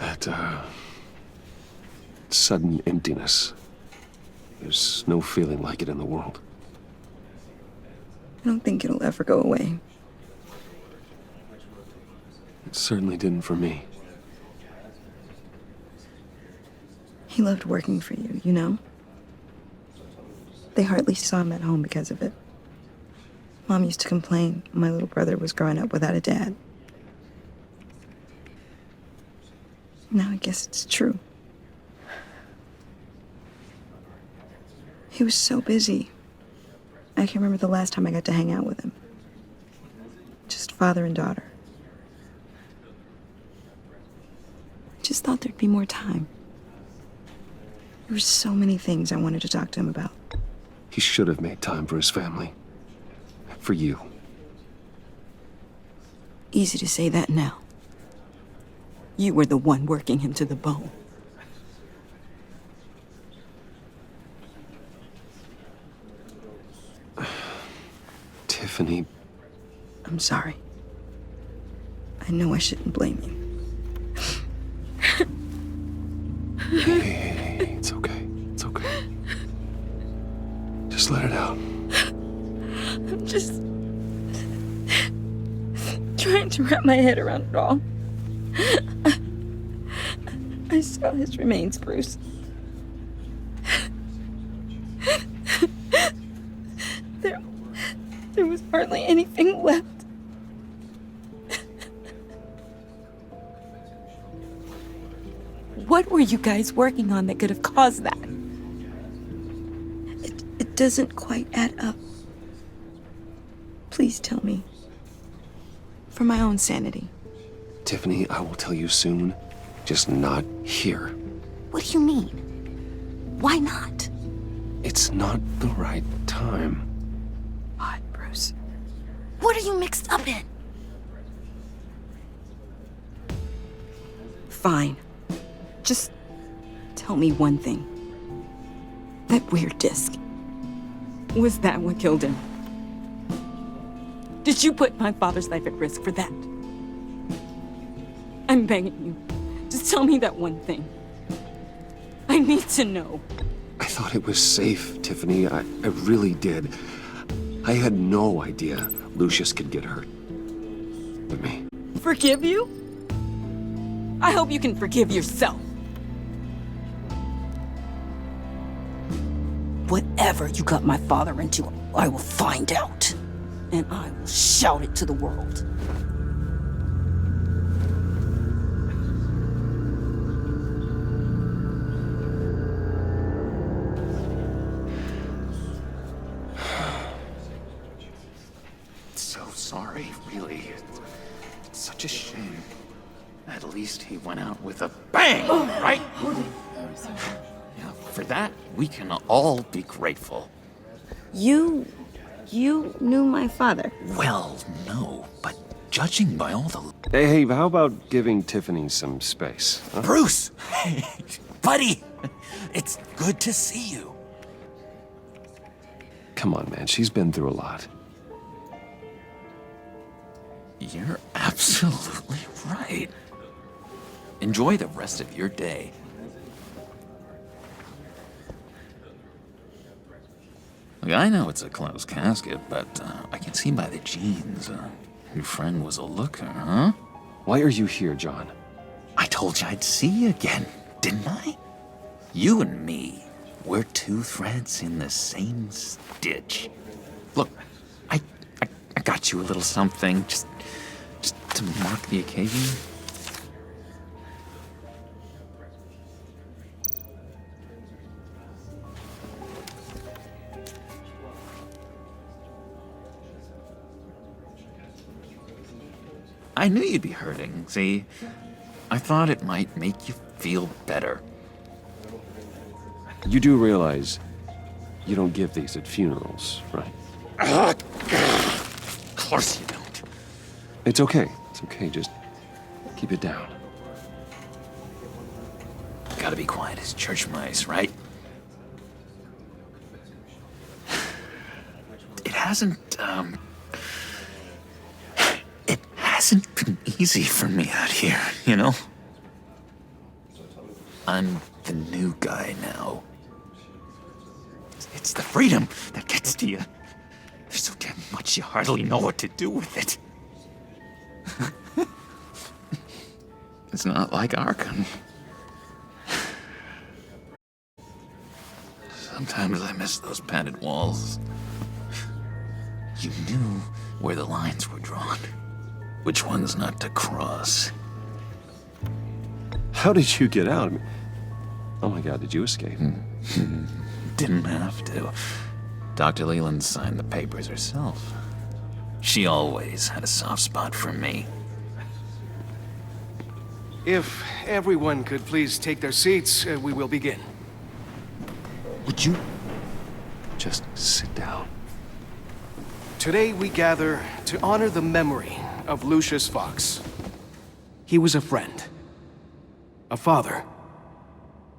That, sudden emptiness. There's no feeling like it in the world. I don't think it'll ever go away. It certainly didn't for me. He loved working for you, you know? They hardly saw him at home because of it. Mom used to complain my little brother was growing up without a dad. Now I guess it's true. He was so busy. I can't remember the last time I got to hang out with him. Just father and daughter. I just thought there'd be more time. There were so many things I wanted to talk to him about. He should have made time for his family. For you. Easy to say that now. You were the one working him to the bone. Tiffany. I'm sorry. I know I shouldn't blame you. Hey, it's okay. It's okay. Just let it out. I'm just trying to wrap my head around it all. I saw his remains, Bruce. There was hardly anything left. What were you guys working on that could have caused that? It doesn't quite add up. Please tell me. For my own sanity. Tiffany, I will tell you soon. Just not here. What do you mean? Why not? It's not the right time. What, Bruce? What are you mixed up in? Fine. Just tell me one thing. That weird disc. Was that what killed him? Did you put my father's life at risk for that? I'm begging you. Just tell me that one thing. I need to know. I thought it was safe, Tiffany. I really did. I had no idea Lucius could get hurt. With me. Forgive you? I hope you can forgive yourself. Whatever you got my father into, I will find out. And I will shout it to the world. So sorry, really. It's such a shame. At least he went out with a bang, right? Yeah, for that, we can all be grateful. You knew my father. Well, no, but judging by all the... Hey, how about giving Tiffany some space? Huh? Bruce! Buddy! It's good to see you. Come on, man. She's been through a lot. You're absolutely right. Enjoy the rest of your day. Look, I know it's a closed casket, but I can see by the jeans, your friend was a looker, huh? Why are you here, John? I told you I'd see you again, didn't I? You and me, we're two threads in the same stitch. Look, I got you a little something, just to mark the occasion. I knew you'd be hurting, see? I thought it might make you feel better. You do realize you don't give these at funerals, right? Of course you don't. It's okay. It's okay. Just keep it down. Gotta be quiet as church mice, right? It hasn't been easy for me out here, you know? I'm the new guy now. It's the freedom that gets to you. There's so damn much you hardly know what to do with it. It's not like Arkham. Sometimes I miss those padded walls. You knew where the lines were drawn. Which ones not to cross. How did you get out? Oh my God, did you escape? Didn't have to. Dr. Leland signed the papers herself. She always had a soft spot for me. If everyone could please take their seats, we will begin. Would you just sit down? Today we gather to honor the memory of Lucius Fox. He was a friend, a father,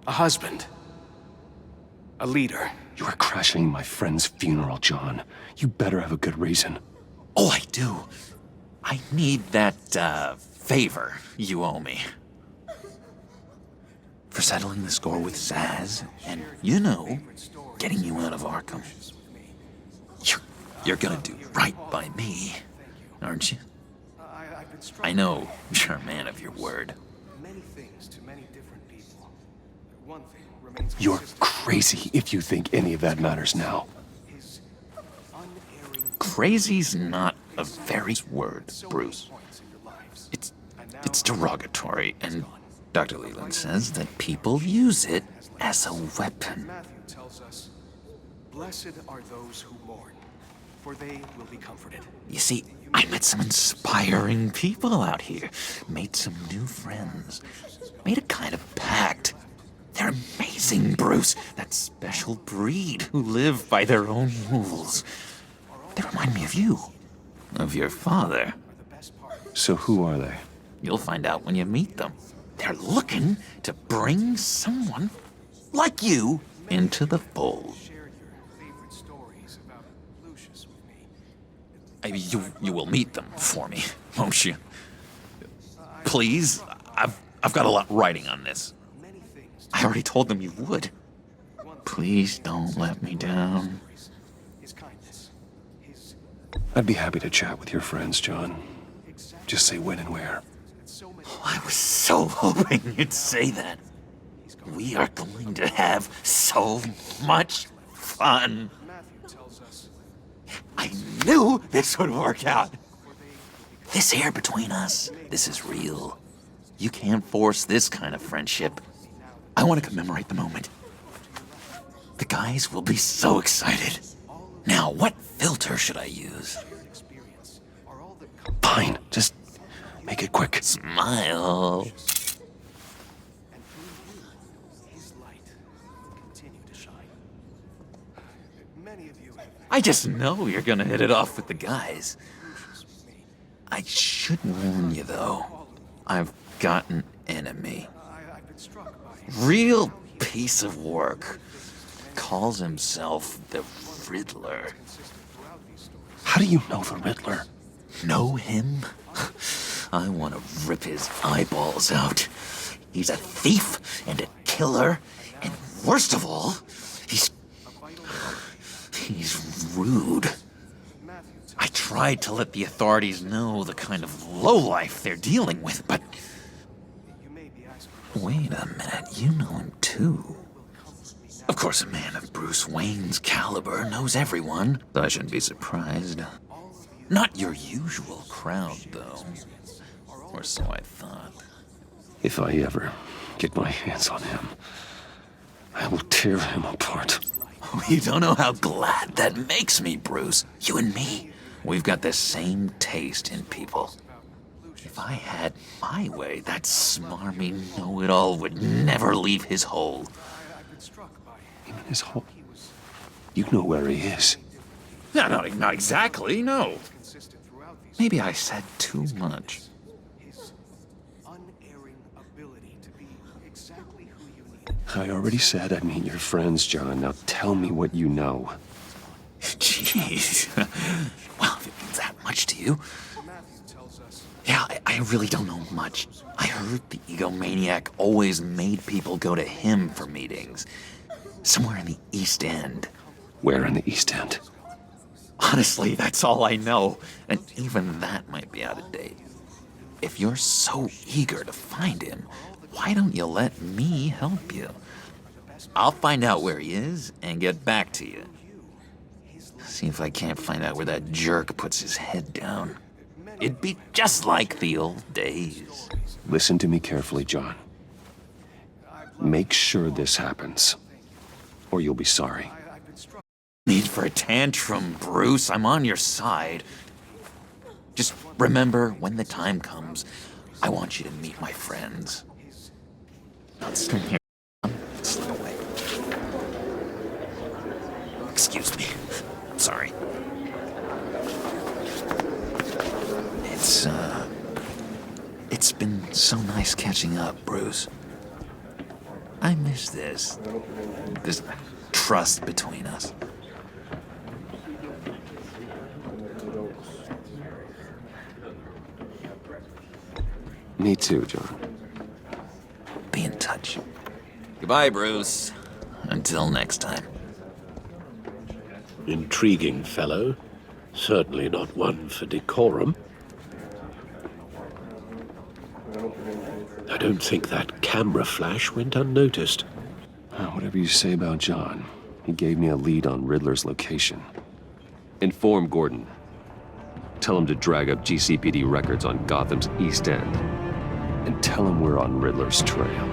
a husband, a leader. You are crashing my friend's funeral, John. You better have a good reason. Oh, I do. I need that, favor you owe me. For settling the score with Zsasz, and, you know, getting you out of Arkham. You're gonna do right by me, aren't you? I know you're a man of your word. You're crazy if you think any of that matters now. Crazy's not a very word, Bruce. It's derogatory, and Dr. Leland says that people use it as a weapon. Matthew tells us, "Blessed are those who mourn, for they will be comforted." You see, I met some inspiring people out here. Made some new friends. Made a kind of pact. They're amazing, Bruce. That special breed who live by their own rules. They remind me of you. Of your father. So who are they? You'll find out when you meet them. They're looking to bring someone like you into the fold. You will meet them for me, won't you? Please, I've got a lot writing on this. I already told them you would. Please don't let me down. I'd be happy to chat with your friends, John. Just say when and where. Oh, I was so hoping you'd say that. We are going to have so much fun. I knew this would work out. This here between us, this is real. You can't force this kind of friendship. I want to commemorate the moment. The guys will be so excited. Now, what filter should I use? Make it quick. Smile. I just know you're gonna hit it off with the guys. I should warn you, though. I've got an enemy. Real piece of work. Calls himself the Riddler. How do you know the Riddler? Know him? I want to rip his eyeballs out. He's a thief and a killer, and worst of all, he's rude. I tried to let the authorities know the kind of lowlife they're dealing with, but... Wait a minute, you know him too. Of course, a man of Bruce Wayne's caliber knows everyone. I shouldn't be surprised. Not your usual crowd, though. Or so I thought. If I ever get my hands on him, I will tear him apart. You don't know how glad that makes me, Bruce. You and me, we've got the same taste in people. If I had my way, that smarmy know-it-all would never leave his hole. Even his hole? You know where he is. No, not exactly, no. Maybe I said too much. I already said I'd meet your friends, John. Now tell me what you know. Jeez. Well, if it means that much to you. Yeah, I really don't know much. I heard the egomaniac always made people go to him for meetings. Somewhere in the East End. Where in the East End? Honestly, that's all I know. And even that might be out of date. If you're so eager to find him, why don't you let me help you? I'll find out where he is and get back to you. See if I can't find out where that jerk puts his head down. It'd be just like the old days. Listen to me carefully, John. Make sure this happens, or you'll be sorry. Need for a tantrum, Bruce. I'm on your side. Just remember, when the time comes, I want you to meet my friends. Not stand here. Slip away. Excuse me. I'm sorry. It's been so nice catching up, Bruce. I miss this trust between us. Me too, John. Be in touch. Goodbye, Bruce. Until next time. Intriguing fellow. Certainly not one for decorum. I don't think that camera flash went unnoticed. Whatever you say about John, he gave me a lead on Riddler's location. Inform Gordon. Tell him to drag up GCPD records on Gotham's East End. And tell him we're on Riddler's trail.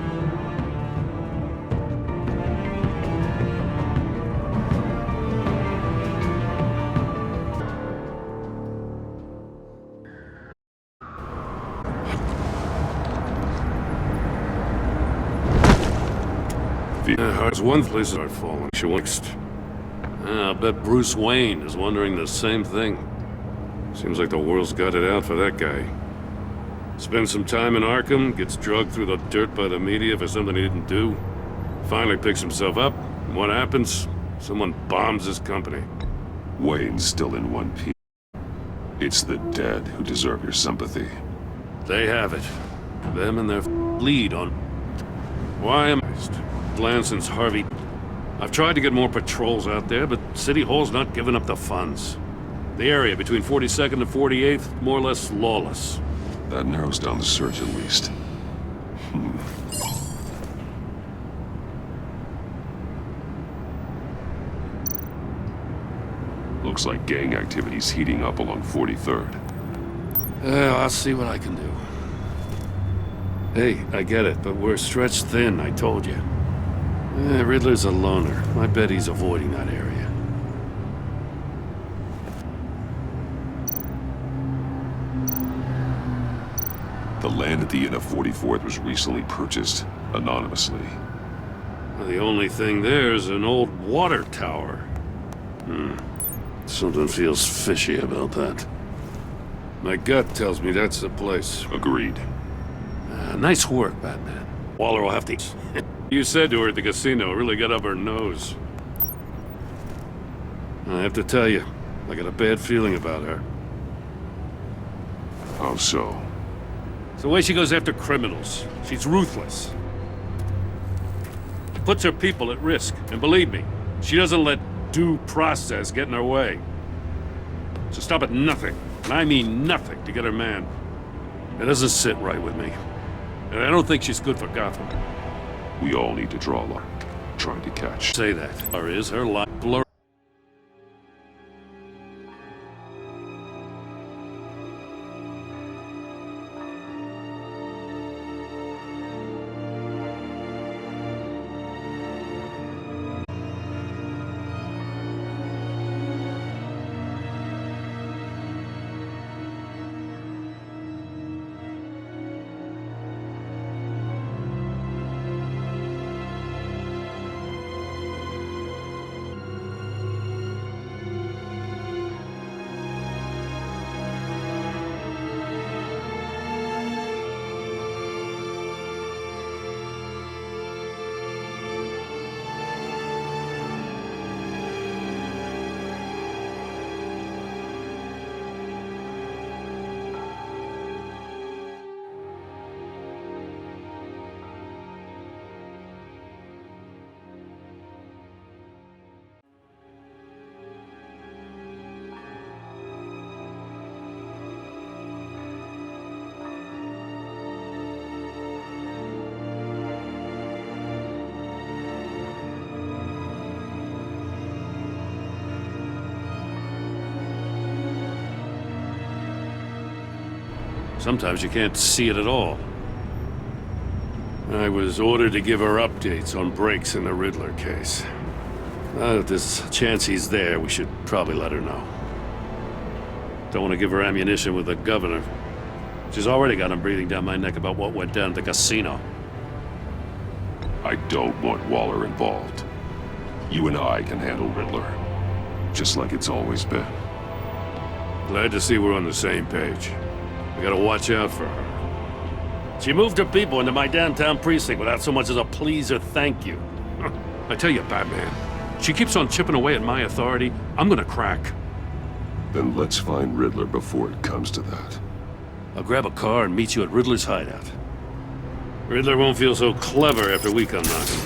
There's one place that I've fallen. I'll bet Bruce Wayne is wondering the same thing. Seems like the world's got it out for that guy. Spends some time in Arkham, gets drugged through the dirt by the media for something he didn't do. Finally picks himself up, and what happens? Someone bombs his company. Wayne's still in one piece. It's the dead who deserve your sympathy. They have it. Them and their lead on... Why am I... Plan since Harvey... I've tried to get more patrols out there, but City Hall's not giving up the funds. The area between 42nd and 48th, more or less lawless. That narrows down the search at least. Looks like gang activity's heating up along 43rd. I'll see what I can do. Hey, I get it, but we're stretched thin, I told you. Riddler's a loner. I bet he's avoiding that area. The land at the end of 44th was recently purchased anonymously. The only thing there is an old water tower. Something feels fishy about that. My gut tells me that's the place. Agreed. Nice work, Batman. Waller will have to... You said to her at the casino, really got up her nose. I have to tell you, I got a bad feeling about her. How so? It's the way she goes after criminals. She's ruthless. Puts her people at risk. And believe me, she doesn't let due process get in her way. So stop at nothing, and I mean nothing, to get her man. It doesn't sit right with me. And I don't think she's good for Gotham. We all need to draw a line. Trying to catch. Say that. Or is her life blurry? Sometimes you can't see it at all. I was ordered to give her updates on breaks in the Riddler case. If there's a chance he's there, we should probably let her know. Don't want to give her ammunition with the governor. She's already got him breathing down my neck about what went down at the casino. I don't want Waller involved. You and I can handle Riddler. Just like it's always been. Glad to see we're on the same page. We gotta watch out for her. She moved her people into my downtown precinct without so much as a please or thank you. I tell you, Batman, she keeps on chipping away at my authority. I'm gonna crack. Then let's find Riddler before it comes to that. I'll grab a car and meet you at Riddler's hideout. Riddler won't feel so clever after we come knocking.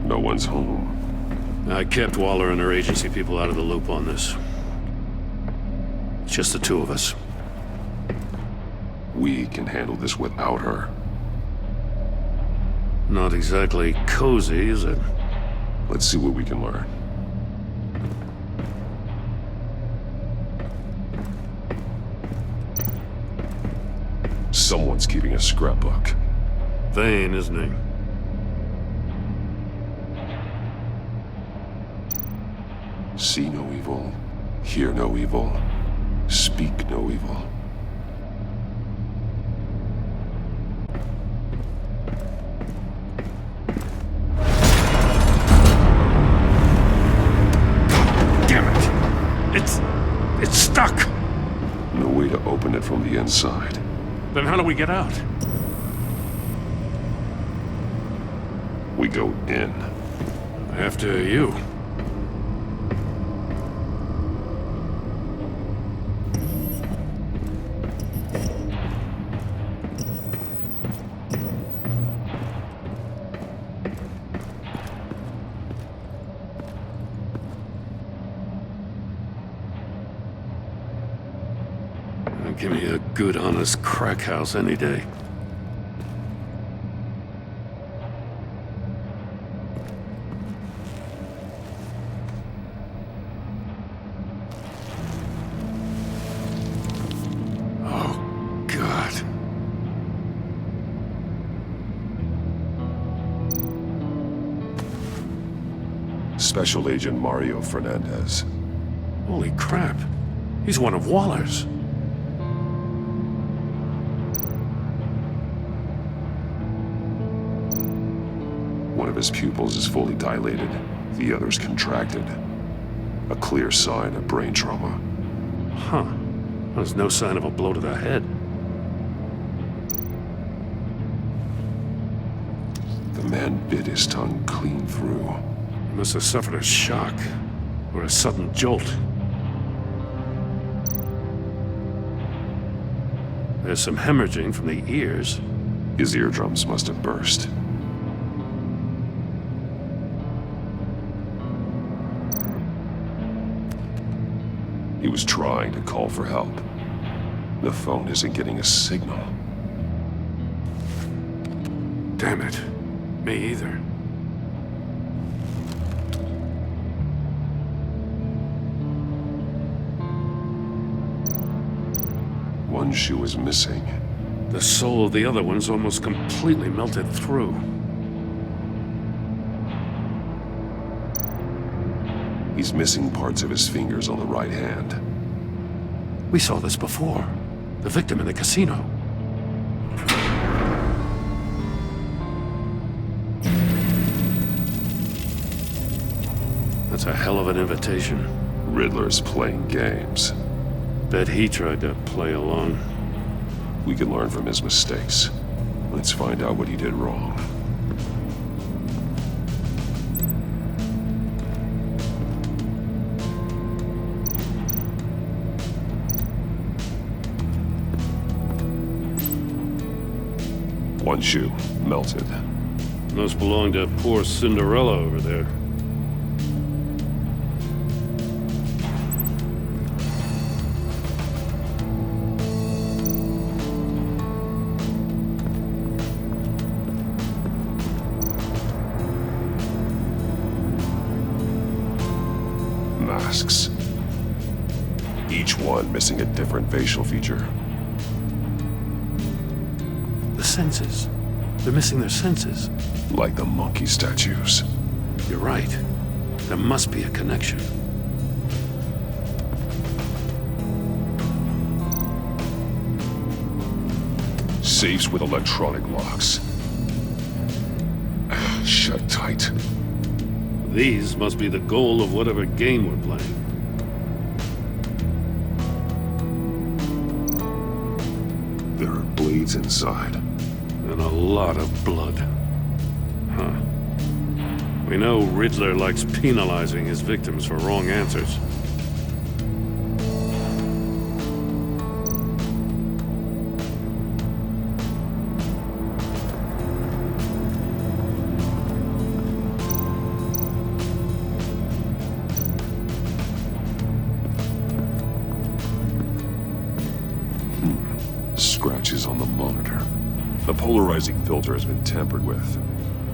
No one's home. I kept Waller and her agency people out of the loop on this. It's just the two of us. We can handle this without her. Not exactly cozy, is it? Let's see what we can learn. Someone's keeping a scrapbook. Vane, isn't he? See no evil, hear no evil, speak no evil. Damn it! It's stuck! No way to open it from the inside. Then how do we get out? We go in. After you. Give me a good, honest crack house any day. Oh, God. Special Agent Mario Fernandez. Holy crap. He's one of Waller's. One of his pupils is fully dilated, the other's contracted. A clear sign of brain trauma. Huh. There's no sign of a blow to the head. The man bit his tongue clean through. He must have suffered a shock, or a sudden jolt. There's some hemorrhaging from the ears. His eardrums must have burst. He was trying to call for help. The phone isn't getting a signal. Damn it. Me either. One shoe is missing. The sole of the other one's almost completely melted through. He's missing parts of his fingers on the right hand. We saw this before. The victim in the casino. That's a hell of an invitation. Riddler's playing games. Bet he tried to play along. We can learn from his mistakes. Let's find out what he did wrong. One shoe, melted. Must belong to poor Cinderella over there. Masks. Each one missing a different facial feature. The senses. They're missing their senses. Like the monkey statues. You're right. There must be a connection. Safes with electronic locks. Shut tight. These must be the goal of whatever game we're playing. There are blades inside. And a lot of blood. Huh. We know Riddler likes penalizing his victims for wrong answers. Scratches on the monitor. The polarizing filter has been tampered with.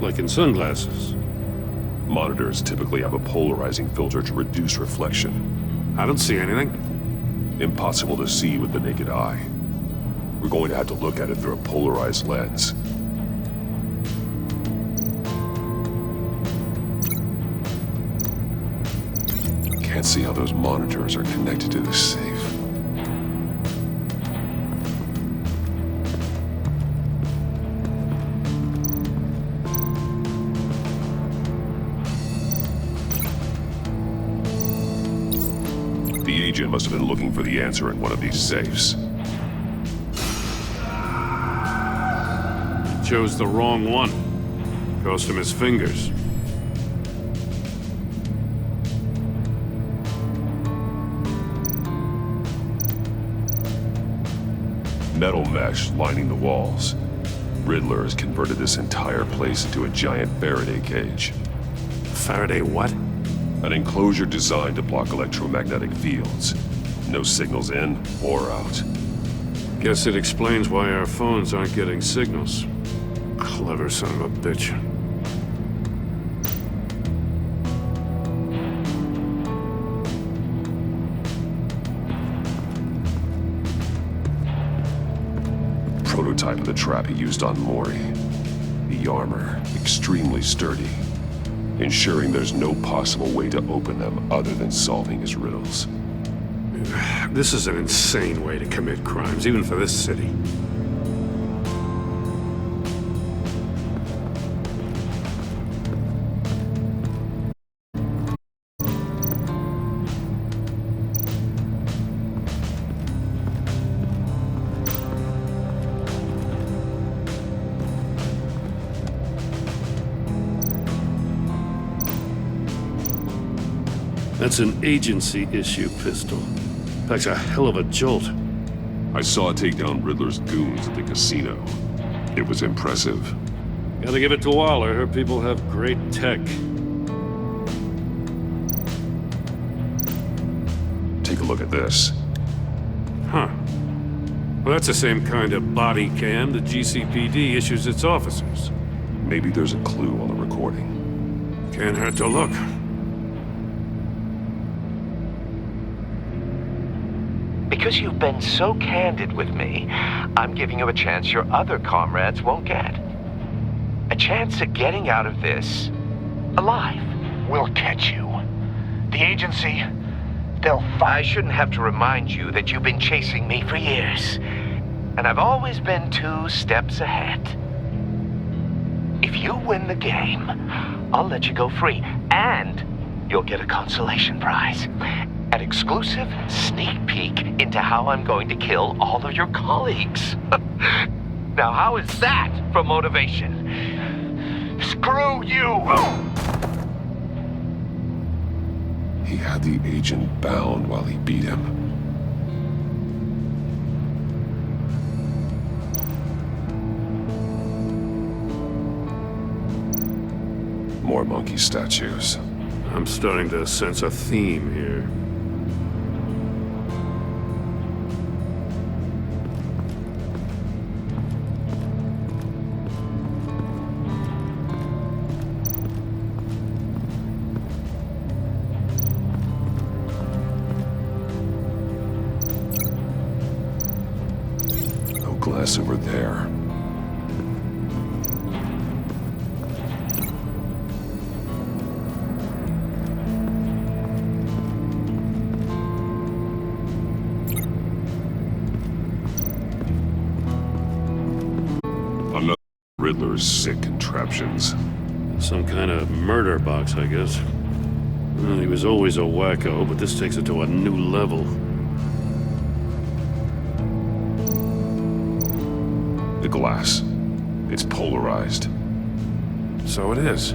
Like in sunglasses. Monitors typically have a polarizing filter to reduce reflection. I don't see anything. Impossible to see with the naked eye. We're going to have to look at it through a polarized lens. Can't see how those monitors are connected to the safe. The agent must have been looking for the answer in one of these safes. Chose the wrong one. Cost him his fingers. Metal mesh lining the walls. Riddler has converted this entire place into a giant Faraday cage. Faraday what? An enclosure designed to block electromagnetic fields. No signals in or out. Guess it explains why our phones aren't getting signals. Clever son of a bitch. Prototype of the trap he used on Mori. The armor, extremely sturdy, ensuring there's no possible way to open them other than solving his riddles. This is an insane way to commit crimes, even for this city. That's an agency-issue pistol. Packs a hell of a jolt. I saw it take down Riddler's goons at the casino. It was impressive. Gotta give it to Waller. Her people have great tech. Take a look at this. Huh. Well, that's the same kind of body cam the GCPD issues its officers. Maybe there's a clue on the recording. Can't hurt to look. Because you've been so candid with me, I'm giving you a chance your other comrades won't get. A chance at getting out of this alive. We'll catch you. The agency, they'll find... I shouldn't have to remind you that you've been chasing me for years. And I've always been 2 steps ahead. If you win the game, I'll let you go free. And you'll get a consolation prize. An exclusive sneak peek into how I'm going to kill all of your colleagues. Now, how is that for motivation? Screw you! He had the agent bound while he beat him. More monkey statues. I'm starting to sense a theme here. Glass over there. Another Riddler's sick contraptions. Some kind of murder box, I guess. Well, he was always a wacko, but this takes it to a new level. The glass. It's polarized. So it is.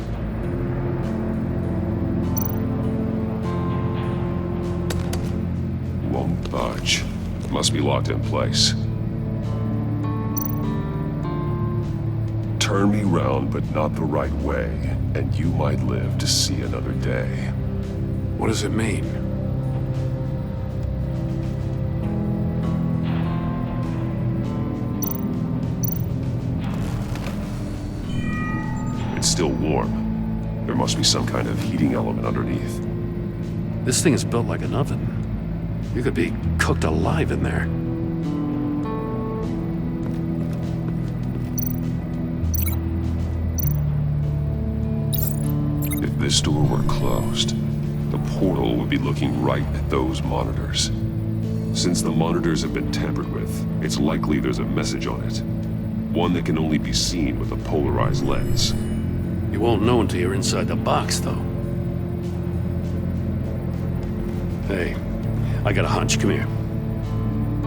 Won't budge. Must be locked in place. Turn me round, but not the right way, and you might live to see another day. What does it mean? It's still warm. There must be some kind of heating element underneath. This thing is built like an oven. You could be cooked alive in there. If this door were closed, the portal would be looking right at those monitors. Since the monitors have been tampered with, it's likely there's a message on it. One that can only be seen with a polarized lens. You won't know until you're inside the box, though. Hey, I got a hunch. Come here.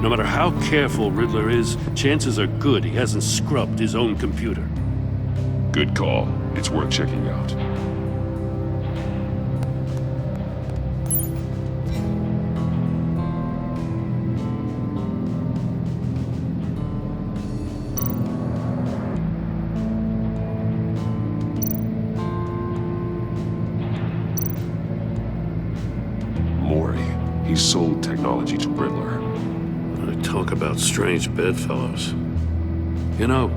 No matter how careful Riddler is, chances are good he hasn't scrubbed his own computer. Good call. It's worth checking out. He sold technology to Riddler. I Talk about strange bedfellows. You know,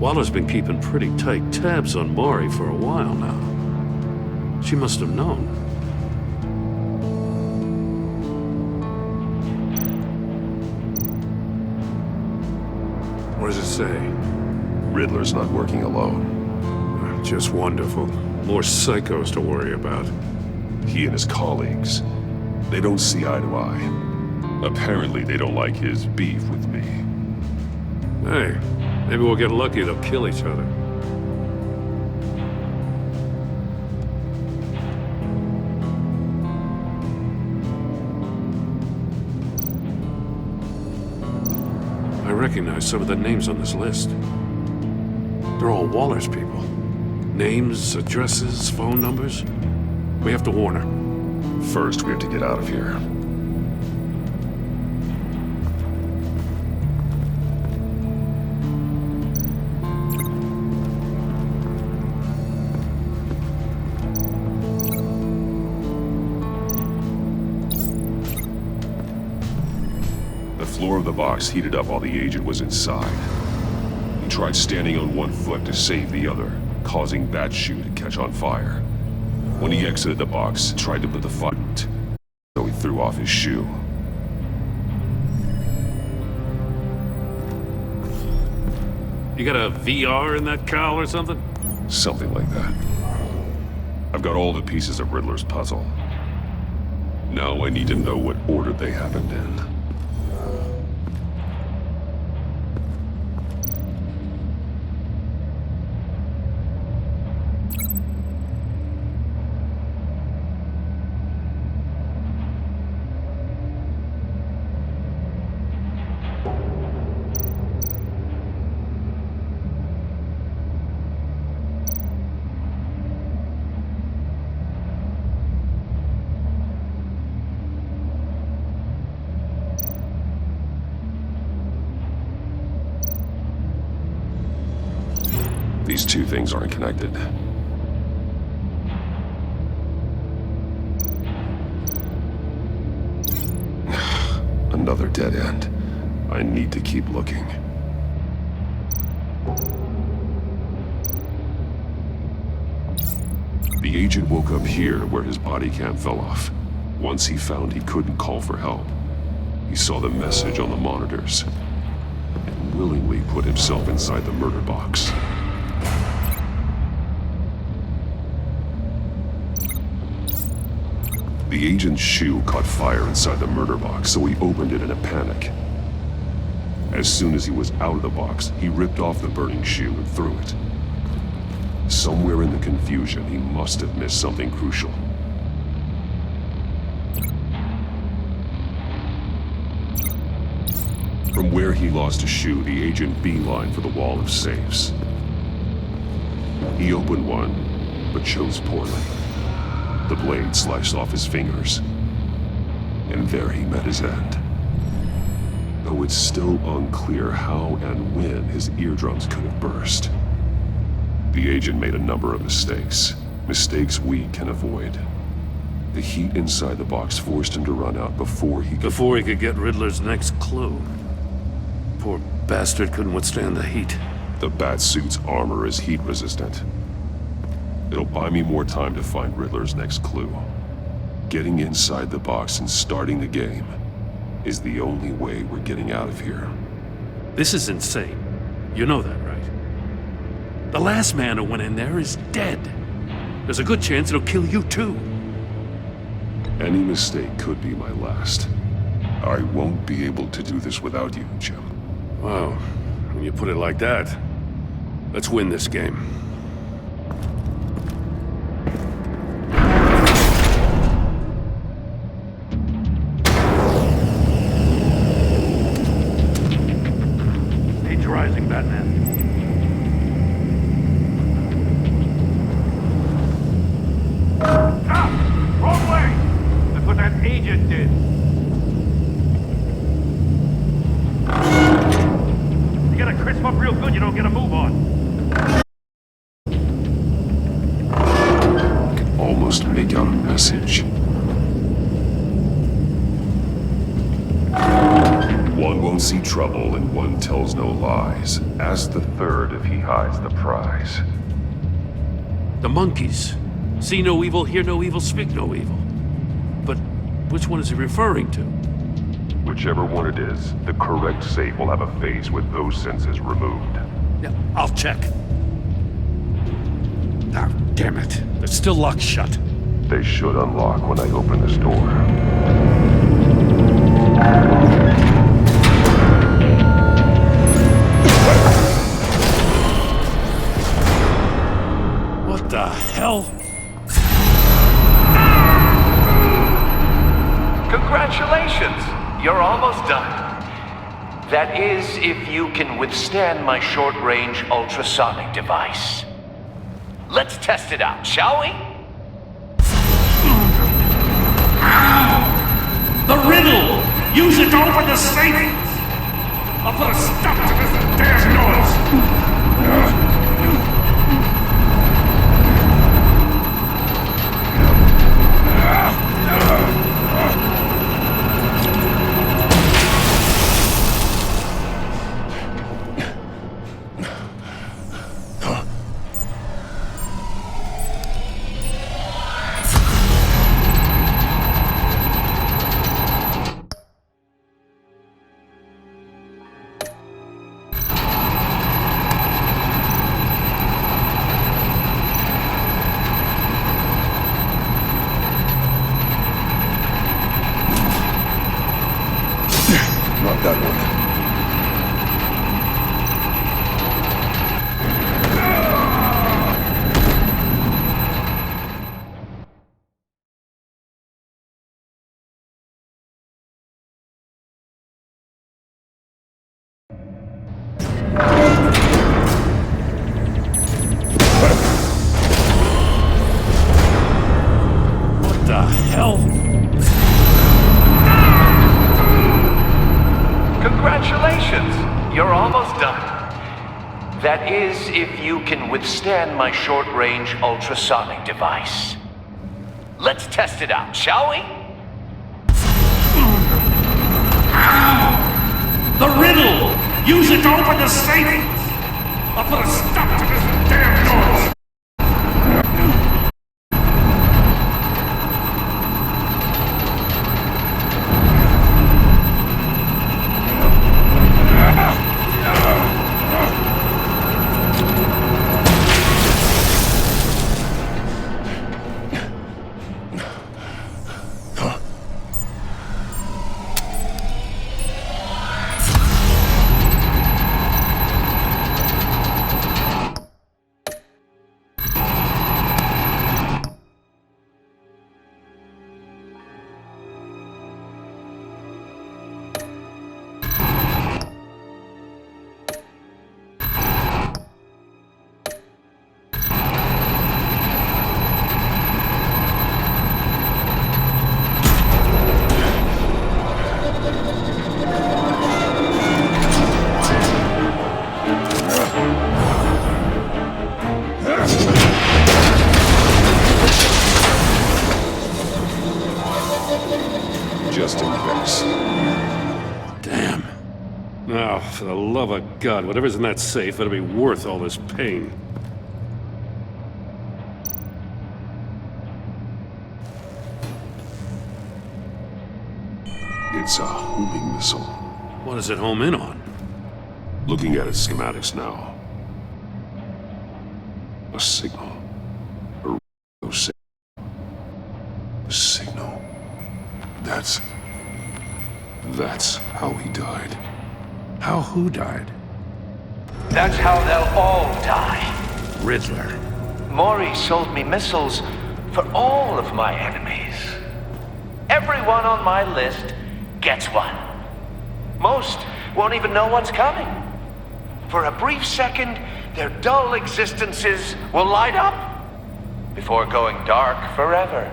Waller's been keeping pretty tight tabs on Maury for a while now. She must have known. What does it say? Riddler's not working alone. Just wonderful. More psychos to worry about. He and his colleagues, they don't see eye to eye. Apparently they don't like his beef with me. Hey, maybe we'll get lucky, they'll kill each other. I recognize some of the names on this list. They're all Waller's people. Names, addresses, phone numbers. We have to warn her. First, we have to get out of here. The floor of the box heated up while the agent was inside. He tried standing on one foot to save the other, causing that shoe to catch on fire. When he exited the box, he tried to put the fire out, so he threw off his shoe. You got a VR in that cowl or something? Something like that. I've got all the pieces of Riddler's puzzle. Now I need to know what order they happened in. These two things aren't connected. Another dead end. I need to keep looking. The agent woke up here where his body cam fell off. Once he found he couldn't call for help, he saw the message on the monitors and willingly put himself inside the murder box. The agent's shoe caught fire inside the murder box, so he opened it in a panic. As soon as he was out of the box, he ripped off the burning shoe and threw it. Somewhere in the confusion, he must have missed something crucial. From where he lost a shoe, the agent beelined for the wall of safes. He opened one, but chose poorly. The blade sliced off his fingers, and there he met his end. Though it's still unclear how and when his eardrums could have burst. The agent made a number of mistakes. Mistakes we can avoid. The heat inside the box forced him to run out before he could get Riddler's next clue. Poor bastard couldn't withstand the heat. The Batsuit's armor is heat resistant. It'll buy me more time to find Riddler's next clue. Getting inside the box and starting the game is the only way we're getting out of here. This is insane. You know that, right? The last man who went in there is dead. There's a good chance it'll kill you too. Any mistake could be my last. I won't be able to do this without you, Jim. Wow, when you put it like that, let's win this game. Rising, Batman. Stop! Wrong way! That's what that agent did. You gotta crisp up real good, you don't get a move on. I can almost make out a message. One will see trouble and one tells no lies. Ask the third if he hides the prize. The monkeys. See no evil, hear no evil, speak no evil. But which one is he referring to? Whichever one it is, the correct safe will have a face with those senses removed. Yeah, I'll check. Ah, damn it. They're still locked shut. They should unlock when I open this door. What the hell? Congratulations! You're almost done. That is, if you can withstand my short-range ultrasonic device. Let's test it out, shall we? The riddle! Use it to open the safe! I'll put a stop to this damn noise! Not that one. What the hell? Congratulations! You're almost done. That is, if you can withstand my short-range ultrasonic device. Let's test it out, shall we? The riddle! Use it to open the safe! I'll put a stop to this damn noise! Just in case. Damn. Now, for the love of God, whatever's in that safe better be worth all this pain. It's a homing missile. What does it home in on? Looking at its schematics now. A signal. A radio signal. A signal. That's how he died. How who died? That's how they'll all die. Riddler. Maury sold me missiles for all of my enemies. Everyone on my list gets one. Most won't even know what's coming. For a brief second, their dull existences will light up before going dark forever.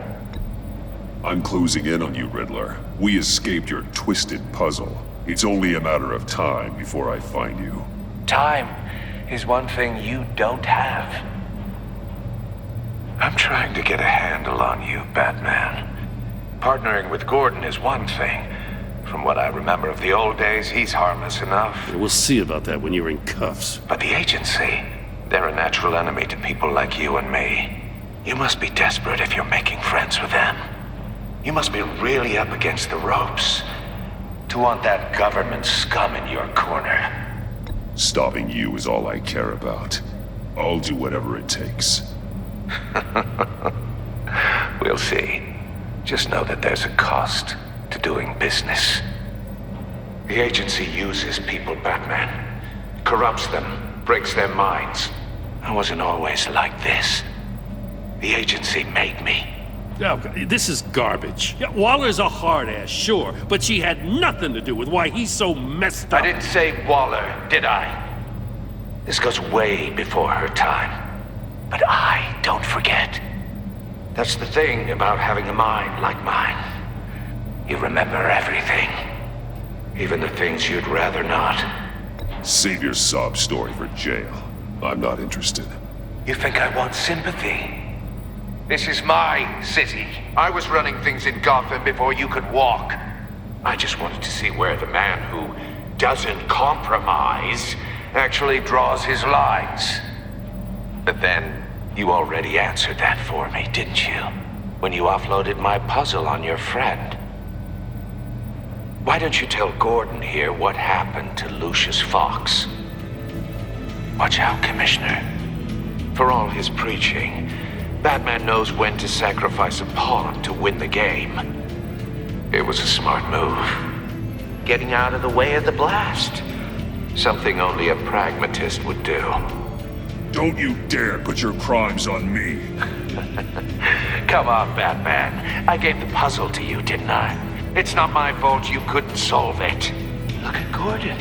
I'm closing in on you, Riddler. We escaped your twisted puzzle. It's only a matter of time before I find you. Time is one thing you don't have. I'm trying to get a handle on you, Batman. Partnering with Gordon is one thing. From what I remember of the old days, he's harmless enough. We'll see about that when you're in cuffs. But the agency, they're a natural enemy to people like you and me. You must be desperate if you're making friends with them. You must be really up against the ropes to want that government scum in your corner. Stopping you is all I care about. I'll do whatever it takes. We'll see. Just know that there's a cost to doing business. The agency uses people, Batman. Corrupts them, breaks their minds. I wasn't always like this. The agency made me. Oh, this is garbage. Yeah, Waller's a hard-ass, sure, but she had nothing to do with why he's so messed up. I didn't say Waller, did I? This goes way before her time. But I don't forget. That's the thing about having a mind like mine. You remember everything. Even the things you'd rather not. Save your sob story for jail. I'm not interested. You think I want sympathy? This is my city. I was running things in Gotham before you could walk. I just wanted to see where the man who doesn't compromise actually draws his lines. But then, you already answered that for me, didn't you? When you offloaded my puzzle on your friend. Why don't you tell Gordon here what happened to Lucius Fox? Watch out, Commissioner. For all his preaching, Batman knows when to sacrifice a pawn to win the game. It was a smart move. Getting out of the way of the blast. Something only a pragmatist would do. Don't you dare put your crimes on me. Come on, Batman. I gave the puzzle to you, didn't I? It's not my fault you couldn't solve it. Look at Gordon.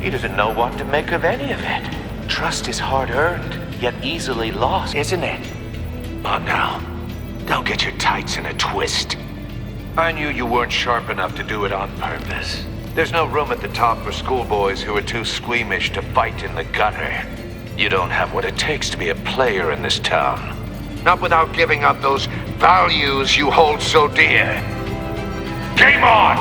He doesn't know what to make of any of it. Trust is hard-earned, yet easily lost, isn't it? Oh, now, don't get your tights in a twist. I knew you weren't sharp enough to do it on purpose. There's no room at the top for schoolboys who are too squeamish to fight in the gutter. You don't have what it takes to be a player in this town. Not without giving up those values you hold so dear. Game on!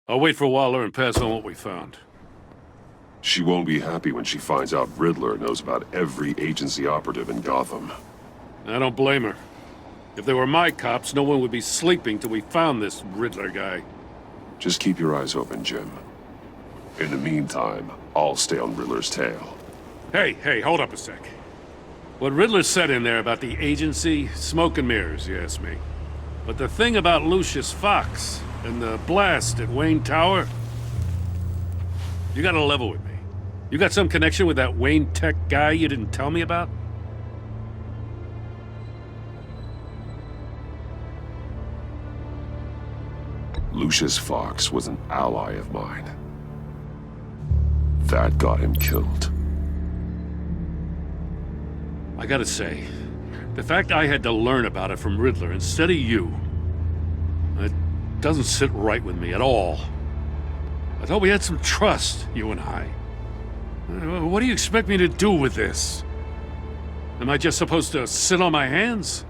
I'll wait for Waller and pass on what we found. She won't be happy when she finds out Riddler knows about every agency operative in Gotham. I don't blame her. If they were my cops, no one would be sleeping till we found this Riddler guy. Just keep your eyes open, Jim. In the meantime, I'll stay on Riddler's tail. Hey, hold up a sec. What Riddler said in there about the agency, smoke and mirrors, you ask me. But the thing about Lucius Fox and the blast at Wayne Tower, you gotta level with me. You got some connection with that Wayne Tech guy you didn't tell me about? Lucius Fox was an ally of mine. That got him killed. I gotta say, the fact I had to learn about it from Riddler instead of you, it doesn't sit right with me at all. I thought we had some trust, you and I. What do you expect me to do with this? Am I just supposed to sit on my hands?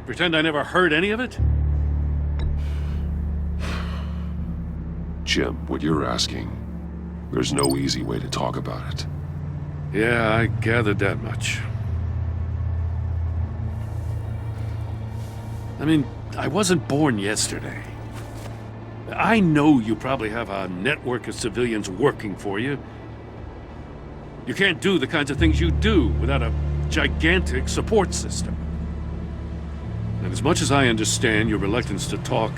Pretend I never heard any of it? Jim, what you're asking, there's no easy way to talk about it. Yeah, I gathered that much. I mean, I wasn't born yesterday. I know you probably have a network of civilians working for you. You can't do the kinds of things you do without a gigantic support system. And as much as I understand your reluctance to talk,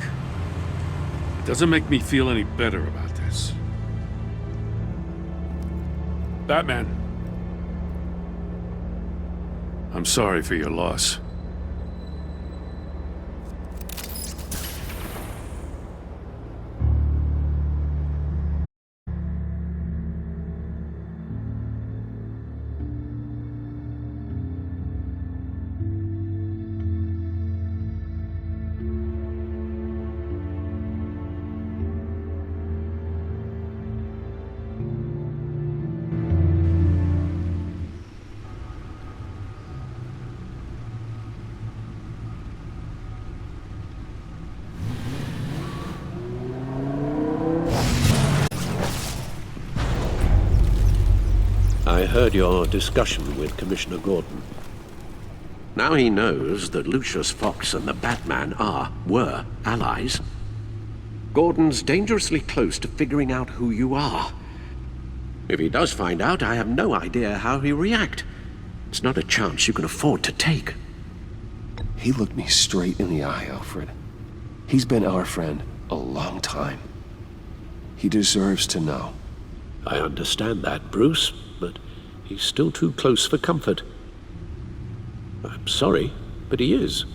it doesn't make me feel any better about this. Batman, I'm sorry for your loss. I heard your discussion with Commissioner Gordon. Now he knows that Lucius Fox and the Batman were allies. Gordon's dangerously close to figuring out who you are. If he does find out, I have no idea how he'll react. It's not a chance you can afford to take. He looked me straight in the eye, Alfred. He's been our friend a long time. He deserves to know. I understand that, Bruce, but he's still too close for comfort. I'm sorry, but he is.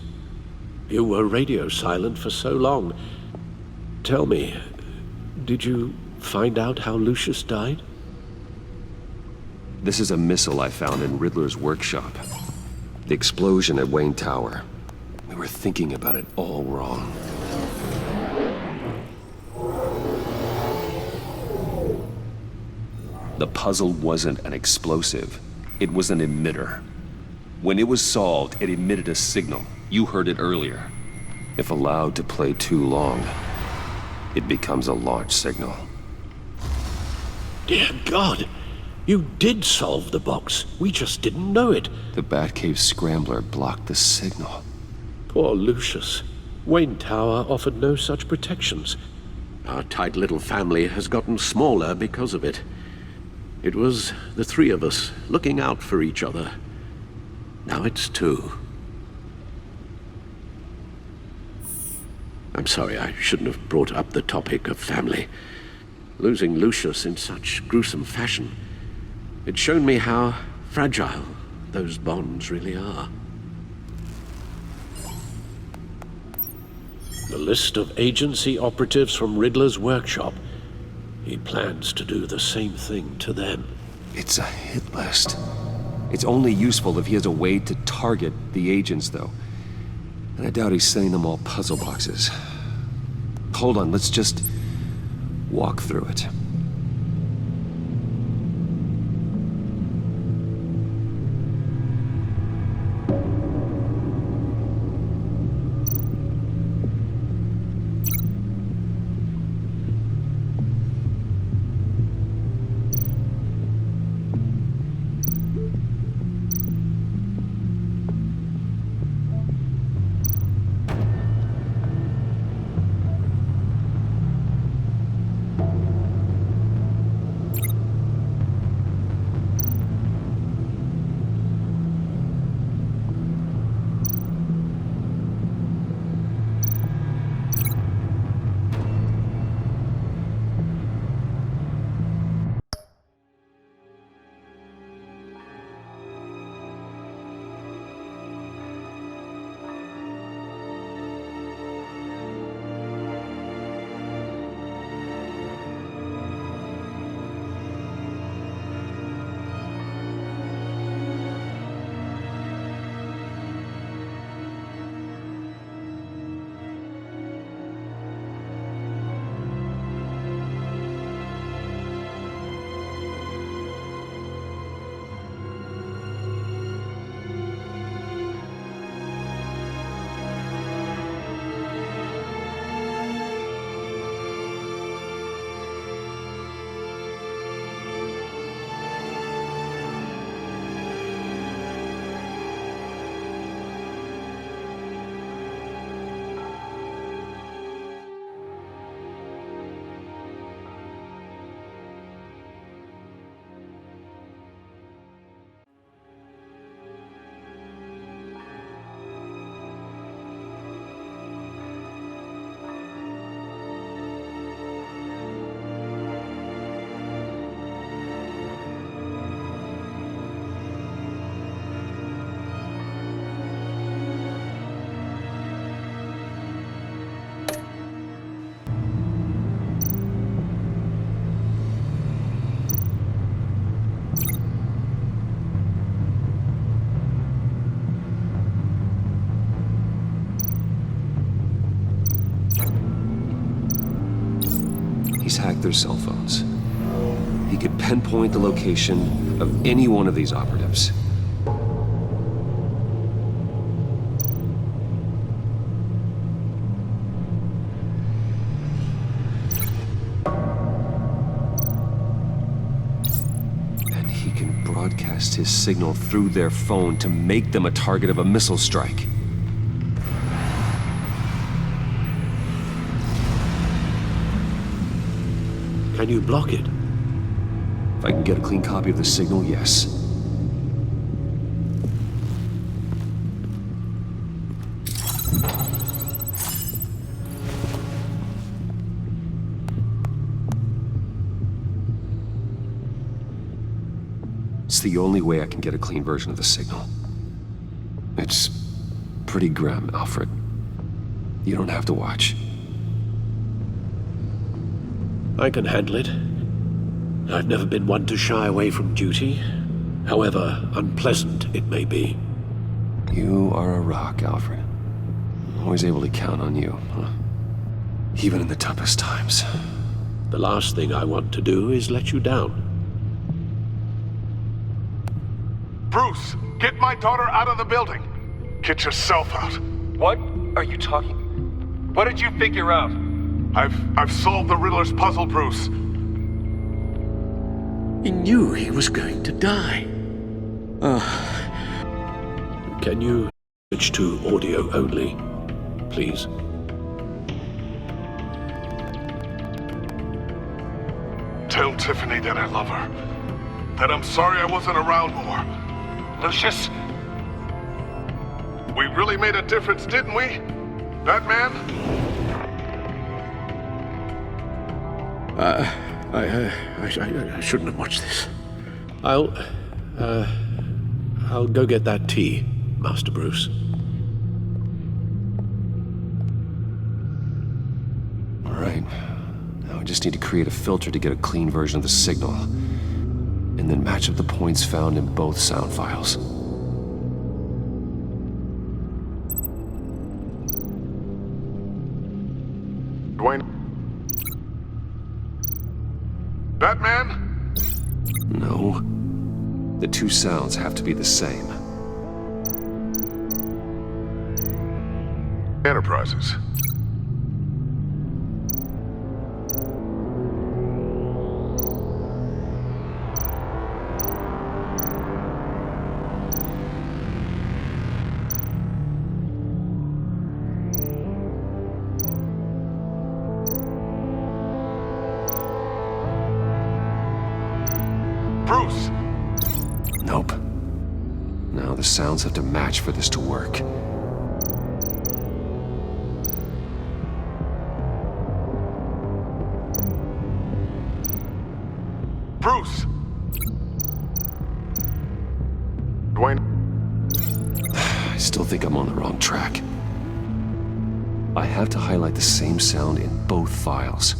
You were radio silent for so long. Tell me, did you find out how Lucius died? This is a missile I found in Riddler's workshop. The explosion at Wayne Tower. We were thinking about it all wrong. The puzzle wasn't an explosive. It was an emitter. When it was solved, it emitted a signal. You heard it earlier. If allowed to play too long, it becomes a launch signal. Dear God! You did solve the box. We just didn't know it. The Batcave scrambler blocked the signal. Poor Lucius. Wayne Tower offered no such protections. Our tight little family has gotten smaller because of it. It was the three of us looking out for each other. Now it's two. I'm sorry, I shouldn't have brought up the topic of family. Losing Lucius in such gruesome fashion, it's shown me how fragile those bonds really are. The list of agency operatives from Riddler's workshop. He plans to do the same thing to them. It's a hit list. It's only useful if he has a way to target the agents, though. And I doubt he's sending them all puzzle boxes. Hold on, let's just walk through it. He's hacked their cell phones. He could pinpoint the location of any one of these operatives. And he can broadcast his signal through their phone to make them a target of a missile strike. Can you block it? If I can get a clean copy of the signal, yes. It's the only way I can get a clean version of the signal. It's pretty grim, Alfred. You don't have to watch. I can handle it. I've never been one to shy away from duty, however unpleasant it may be. You are a rock, Alfred. Always able to count on you, huh? Even in the toughest times. The last thing I want to do is let you down. Bruce, get my daughter out of the building. Get yourself out. What are you talking? What did you figure out? I've solved the Riddler's puzzle, Bruce. He knew he was going to die. Can you switch to audio only, please? Tell Tiffany that I love her. That I'm sorry I wasn't around more. Lucius? We really made a difference, didn't we? Batman? I shouldn't have watched this. I'll go get that tea, Master Bruce. All right. Now I just need to create a filter to get a clean version of the signal, and then match up the points found in both sound files. Dwayne? Batman? No. The two sounds have to be the same. Enterprises. Bruce! Nope. Now the sounds have to match for this to work. Bruce! Dwayne? I still think I'm on the wrong track. I have to highlight the same sound in both files.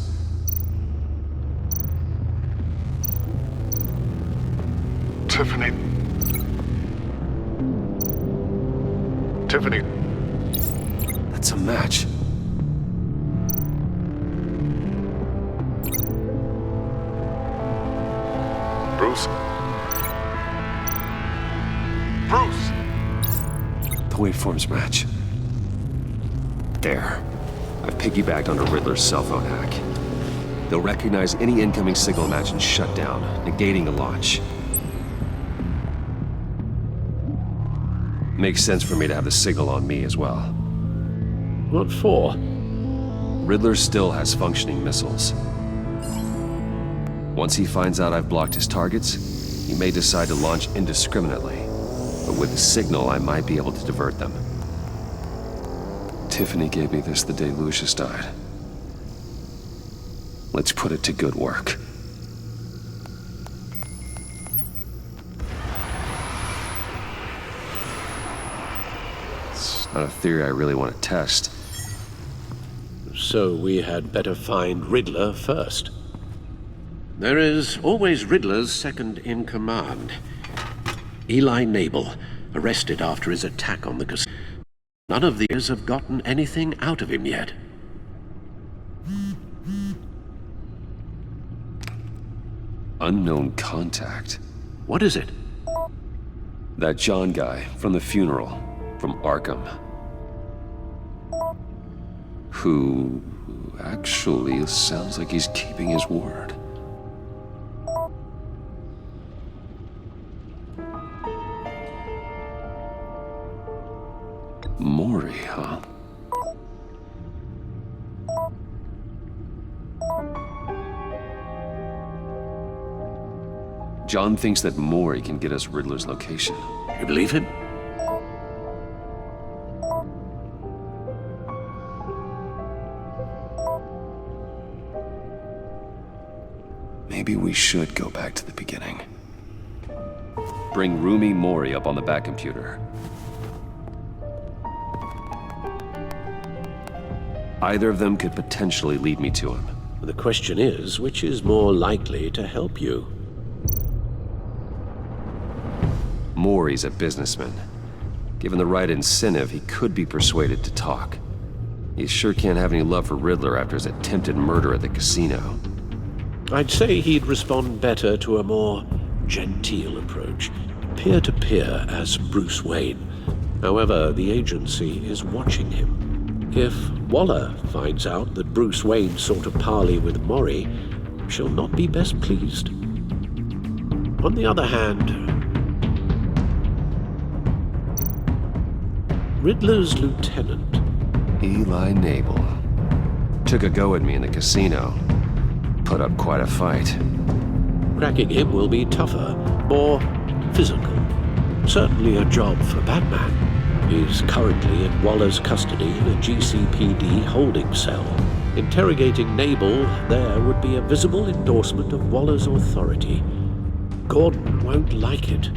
Tiffany. Tiffany. That's a match. Bruce? Bruce! The waveforms match. There. I've piggybacked onto Riddler's cell phone hack. They'll recognize any incoming signal match and shut down, negating the launch. Makes sense for me to have the signal on me as well. What for? Riddler still has functioning missiles. Once he finds out I've blocked his targets, he may decide to launch indiscriminately. But with the signal, I might be able to divert them. Tiffany gave me this the day Lucius died. Let's put it to good work. It's not a theory I really want to test. So we had better find Riddler first. There is always Riddler's second in command. Eli Nabel, arrested after his attack on the casino. None of these have gotten anything out of him yet. Unknown contact. What is it? That John guy from the funeral, from Arkham. Who actually sounds like he's keeping his word. John thinks that Mori can get us Riddler's location. You believe him? Maybe we should go back to the beginning. Bring Rumi Mori up on the back computer. Either of them could potentially lead me to him. The question is, which is more likely to help you? Mori's a businessman. Given the right incentive, he could be persuaded to talk. He sure can't have any love for Riddler after his attempted murder at the casino. I'd say he'd respond better to a more genteel approach, peer-to-peer as Bruce Wayne. However, the agency is watching him. If Waller finds out that Bruce Wayne sought a parley with Mori, she'll not be best pleased. On the other hand, Riddler's lieutenant, Eli Nabel, took a go at me in the casino. Put up quite a fight. Cracking him will be tougher, more physical. Certainly a job for Batman. He's currently in Waller's custody in a GCPD holding cell. Interrogating Nabel there would be a visible endorsement of Waller's authority. Gordon won't like it.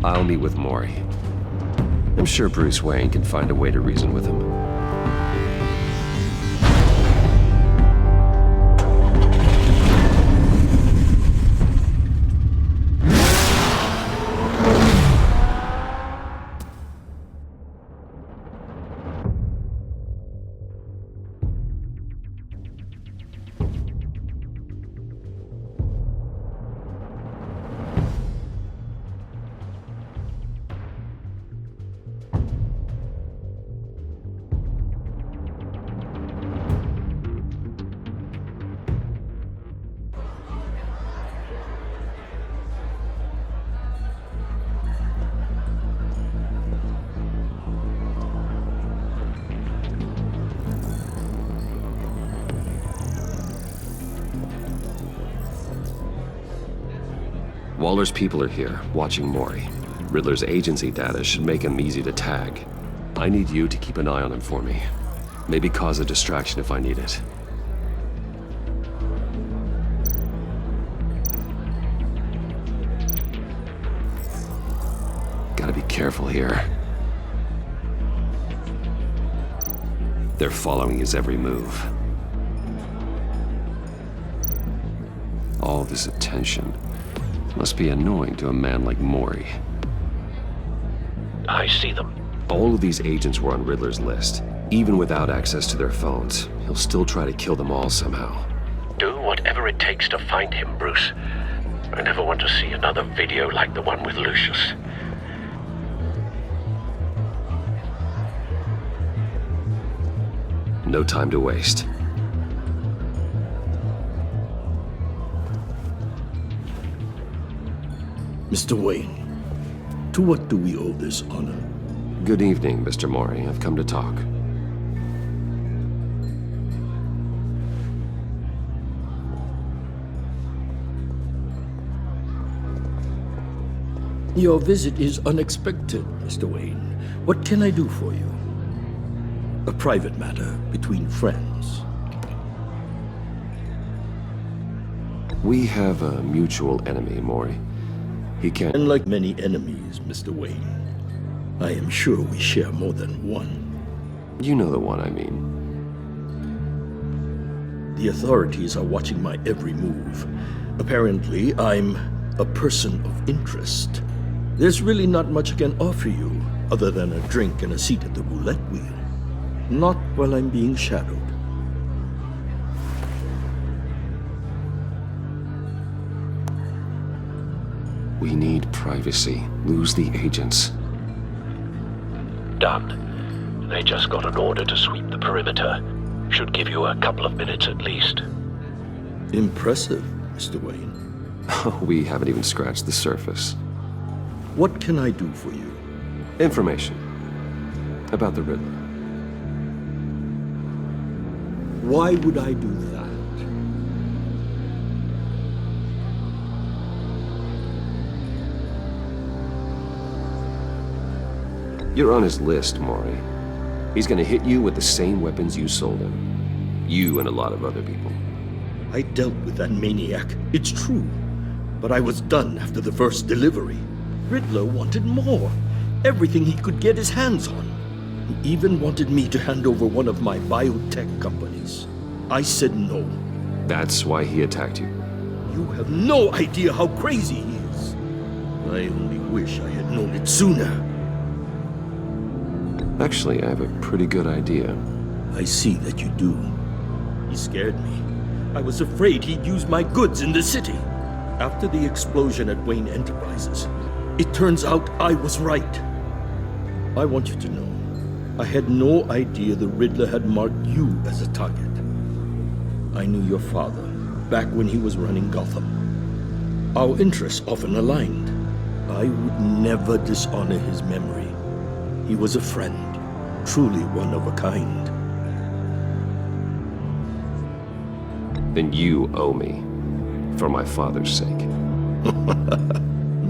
I'll meet with Mori. I'm sure Bruce Wayne can find a way to reason with him. Waller's people are here, watching Mori. Riddler's agency data should make him easy to tag. I need you to keep an eye on him for me. Maybe cause a distraction if I need it. Gotta be careful here. They're following his every move. All this attention must be annoying to a man like Mori. I see them. All of these agents were on Riddler's list. Even without access to their phones, he'll still try to kill them all somehow. Do whatever it takes to find him, Bruce. I never want to see another video like the one with Lucius. No time to waste. Mr. Wayne, to what do we owe this honor? Good evening, Mr. Mori. I've come to talk. Your visit is unexpected, Mr. Wayne. What can I do for you? A private matter between friends. We have a mutual enemy, Mori. He can't... And like many enemies, Mr. Wayne, I am sure we share more than one. You know the one I mean. The authorities are watching my every move. Apparently, I'm a person of interest. There's really not much I can offer you, other than a drink and a seat at the roulette wheel. Not while I'm being shadowed. We need privacy. Lose the agents. done. They just got an order to sweep the perimeter. Should give you a couple of minutes at least. Impressive, Mr. Wayne. We haven't even scratched the surface. What can I do for you? Information about the Riddler. Why would I do that? You're on his list, Maury. He's gonna hit you with the same weapons you sold him. You and a lot of other people. I dealt with that maniac, it's true. But I was done after the first delivery. Riddler wanted more. Everything he could get his hands on. He even wanted me to hand over one of my biotech companies. I said no. That's why he attacked you. You have no idea how crazy he is. I only wish I had known it sooner. Actually, I have a pretty good idea. I see that you do. He scared me. I was afraid he'd use my goods in the city. After the explosion at Wayne Enterprises, it turns out I was right. I want you to know, I had no idea the Riddler had marked you as a target. I knew your father back when he was running Gotham. Our interests often aligned. I would never dishonor his memory. He was a friend, truly one of a kind. Then you owe me, for my father's sake.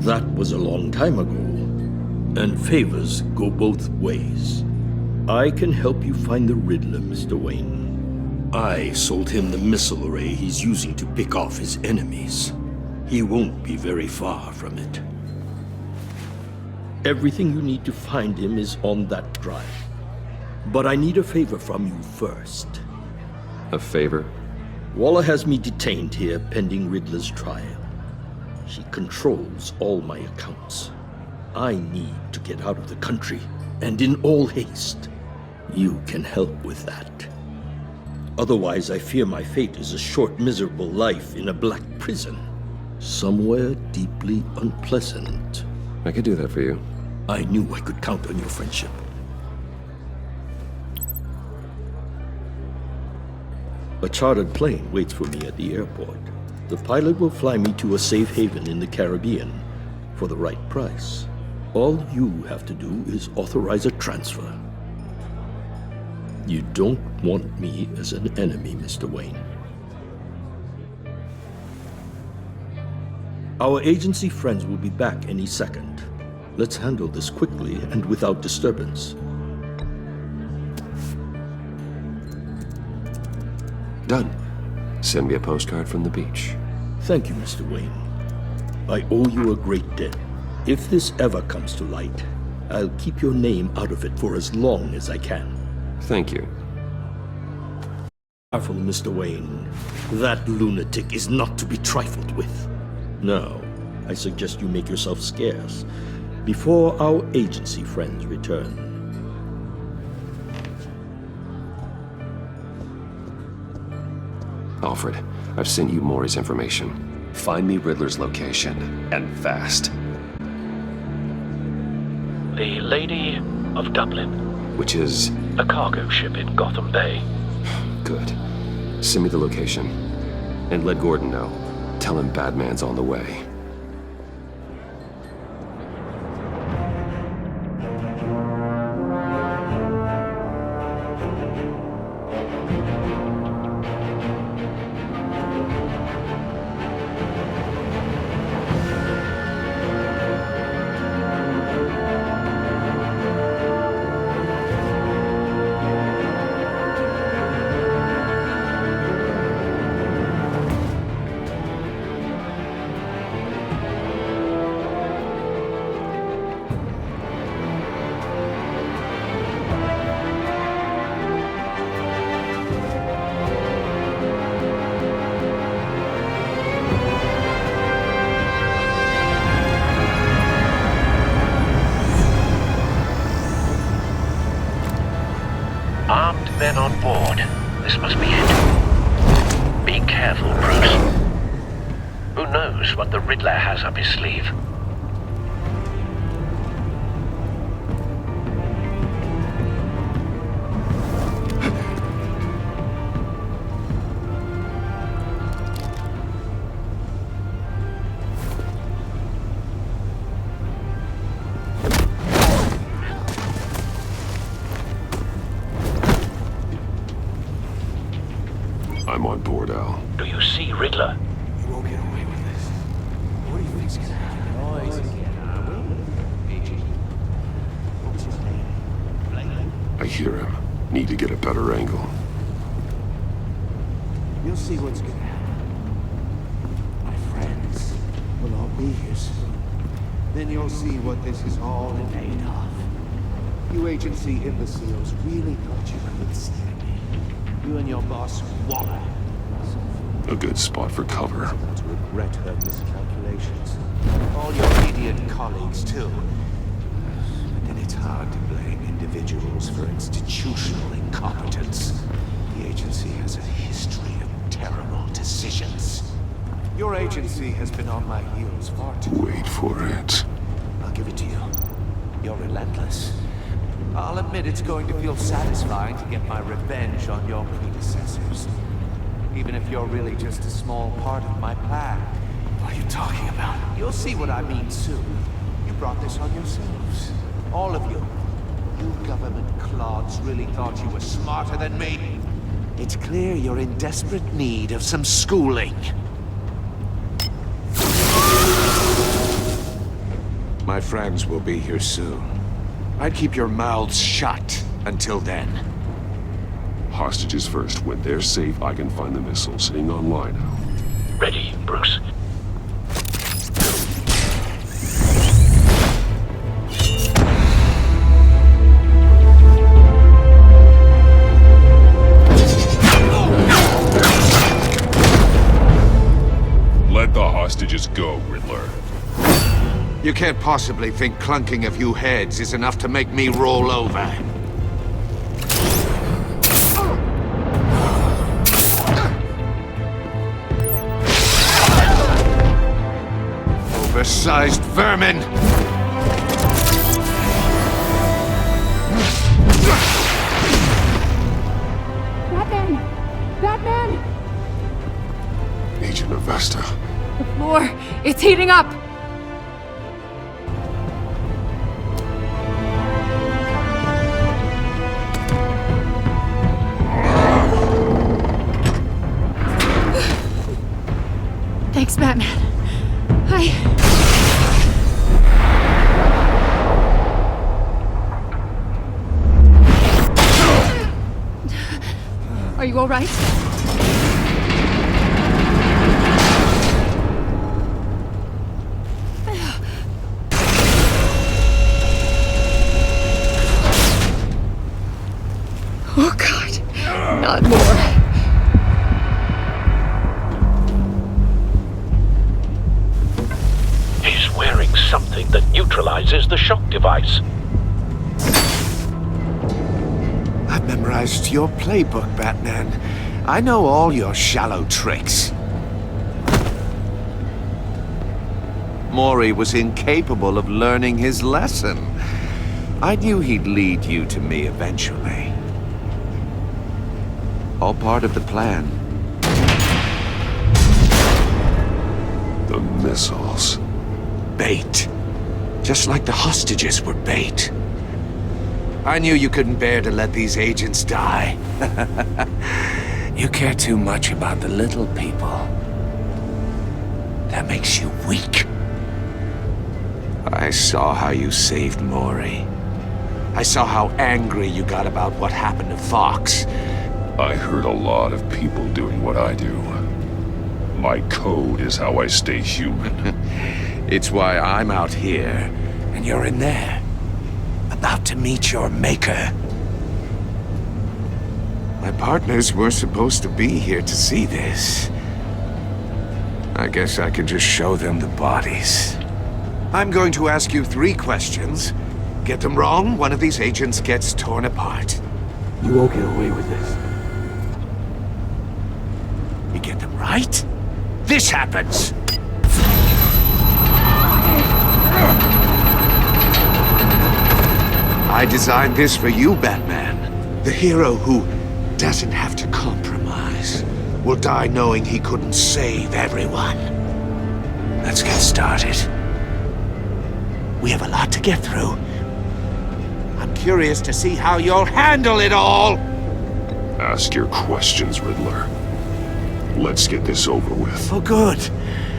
That was a long time ago, and favors go both ways. I can help you find the Riddler, Mr. Wayne. I sold him the missile array he's using to pick off his enemies. He won't be very far from it. Everything you need to find him is on that drive. But I need a favor from you first. A favor? Waller has me detained here pending Riddler's trial. She controls all my accounts. I need to get out of the country, and in all haste. You can help with that. Otherwise, I fear my fate is a short, miserable life in a black prison. Somewhere deeply unpleasant. I could do that for you. I knew I could count on your friendship. A chartered plane waits for me at the airport. The pilot will fly me to a safe haven in the Caribbean for the right price. All you have to do is authorize a transfer. You don't want me as an enemy, Mr. Wayne. Our agency friends will be back any second. Let's handle this quickly and without disturbance. Done. Send me a postcard from the beach. Thank you, Mr. Wayne. I owe you a great debt. If this ever comes to light, I'll keep your name out of it for as long as I can. Thank you. Careful, Mr. Wayne. That lunatic is not to be trifled with. Now, I suggest you make yourself scarce before our agency friends return. Alfred, I've sent you Maury's information. Find me Riddler's location, and fast. The Lady of Dublin. Which is? A cargo ship in Gotham Bay. Good. Send me the location. And let Gordon know. Tell him Batman's on the way. Armed men on board. This must be it. Be careful, Bruce. Who knows what the Riddler has up his sleeve? I'm on board, Al. Do you see Riddler? You won't get away with this. What do you think's gonna happen? Noise again, are we? Agent. What's his name? I hear him. Need to get a better angle. You'll see what's gonna happen. My friends will all be here soon. Then you'll see what this is all made of. You agency imbeciles really thought you could stand me. You and your boss, Waller. A good spot for cover. To regret her miscalculations. All your idiot colleagues, too. But then it's hard to blame individuals for institutional incompetence. The agency has a history of terrible decisions. Your agency has been on my heels far too long. Wait for it. I'll give it to you. You're relentless. I'll admit it's going to feel satisfying to get my revenge on your predecessors. Even if you're really just a small part of my plan. What are you talking about? You'll see what I mean soon. You brought this on yourselves. All of you. You government clods really thought you were smarter than me. It's clear you're in desperate need of some schooling. My friends will be here soon. I'd keep your mouths shut until then. Hostages first. When they're safe, I can find the missile sitting online now. Ready, Bruce. Let the hostages go, Riddler. You can't possibly think clunking a few heads is enough to make me roll over. Oversized vermin! Batman! Batman! Agent Avesta. The floor, it's heating up! Thanks, Batman. Are you all right? Oh, God. Not more. He's wearing something that neutralizes the shock device. I've memorized your playbook, Batman. I know all your shallow tricks. Mori was incapable of learning his lesson. I knew he'd lead you to me eventually. All part of the plan. The missiles. Bait. Just like the hostages were bait. I knew you couldn't bear to let these agents die. You care too much about the little people. That makes you weak. I saw how you saved Mori. I saw how angry you got about what happened to Fox. I heard a lot of people doing what I do. My code is how I stay human. It's why I'm out here, and you're in there. About to meet your maker. My partners were supposed to be here to see this. I guess I can just show them the bodies. I'm going to ask you 3 questions. Get them wrong, one of these agents gets torn apart. You won't get away with this. You get them right, this happens! I designed this for you, Batman. The hero who doesn't have to compromise will die knowing he couldn't save everyone. Let's get started. We have a lot to get through. I'm curious to see how you'll handle it all! Ask your questions, Riddler. Let's get this over with. Oh, good.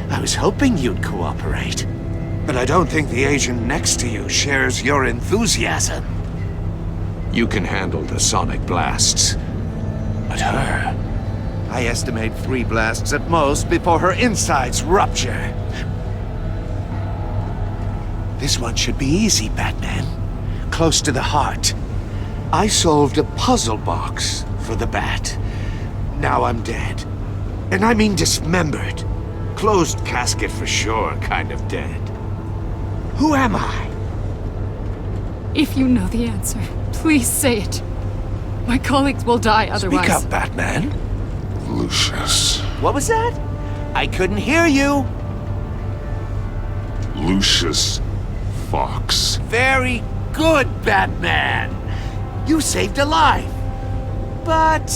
I was hoping you'd cooperate. But I don't think the agent next to you shares your enthusiasm. You can handle the sonic blasts. But her... I estimate 3 blasts at most before her insides rupture. This one should be easy, Batman. Close to the heart. I solved a puzzle box for the Bat. Now I'm dead. And I mean dismembered. Closed casket for sure, kind of dead. Who am I? If you know the answer, please say it. My colleagues will die otherwise. Speak up, Batman. Lucius. What was that? I couldn't hear you. Lucius Fox. Very good, Batman. You saved a life. But...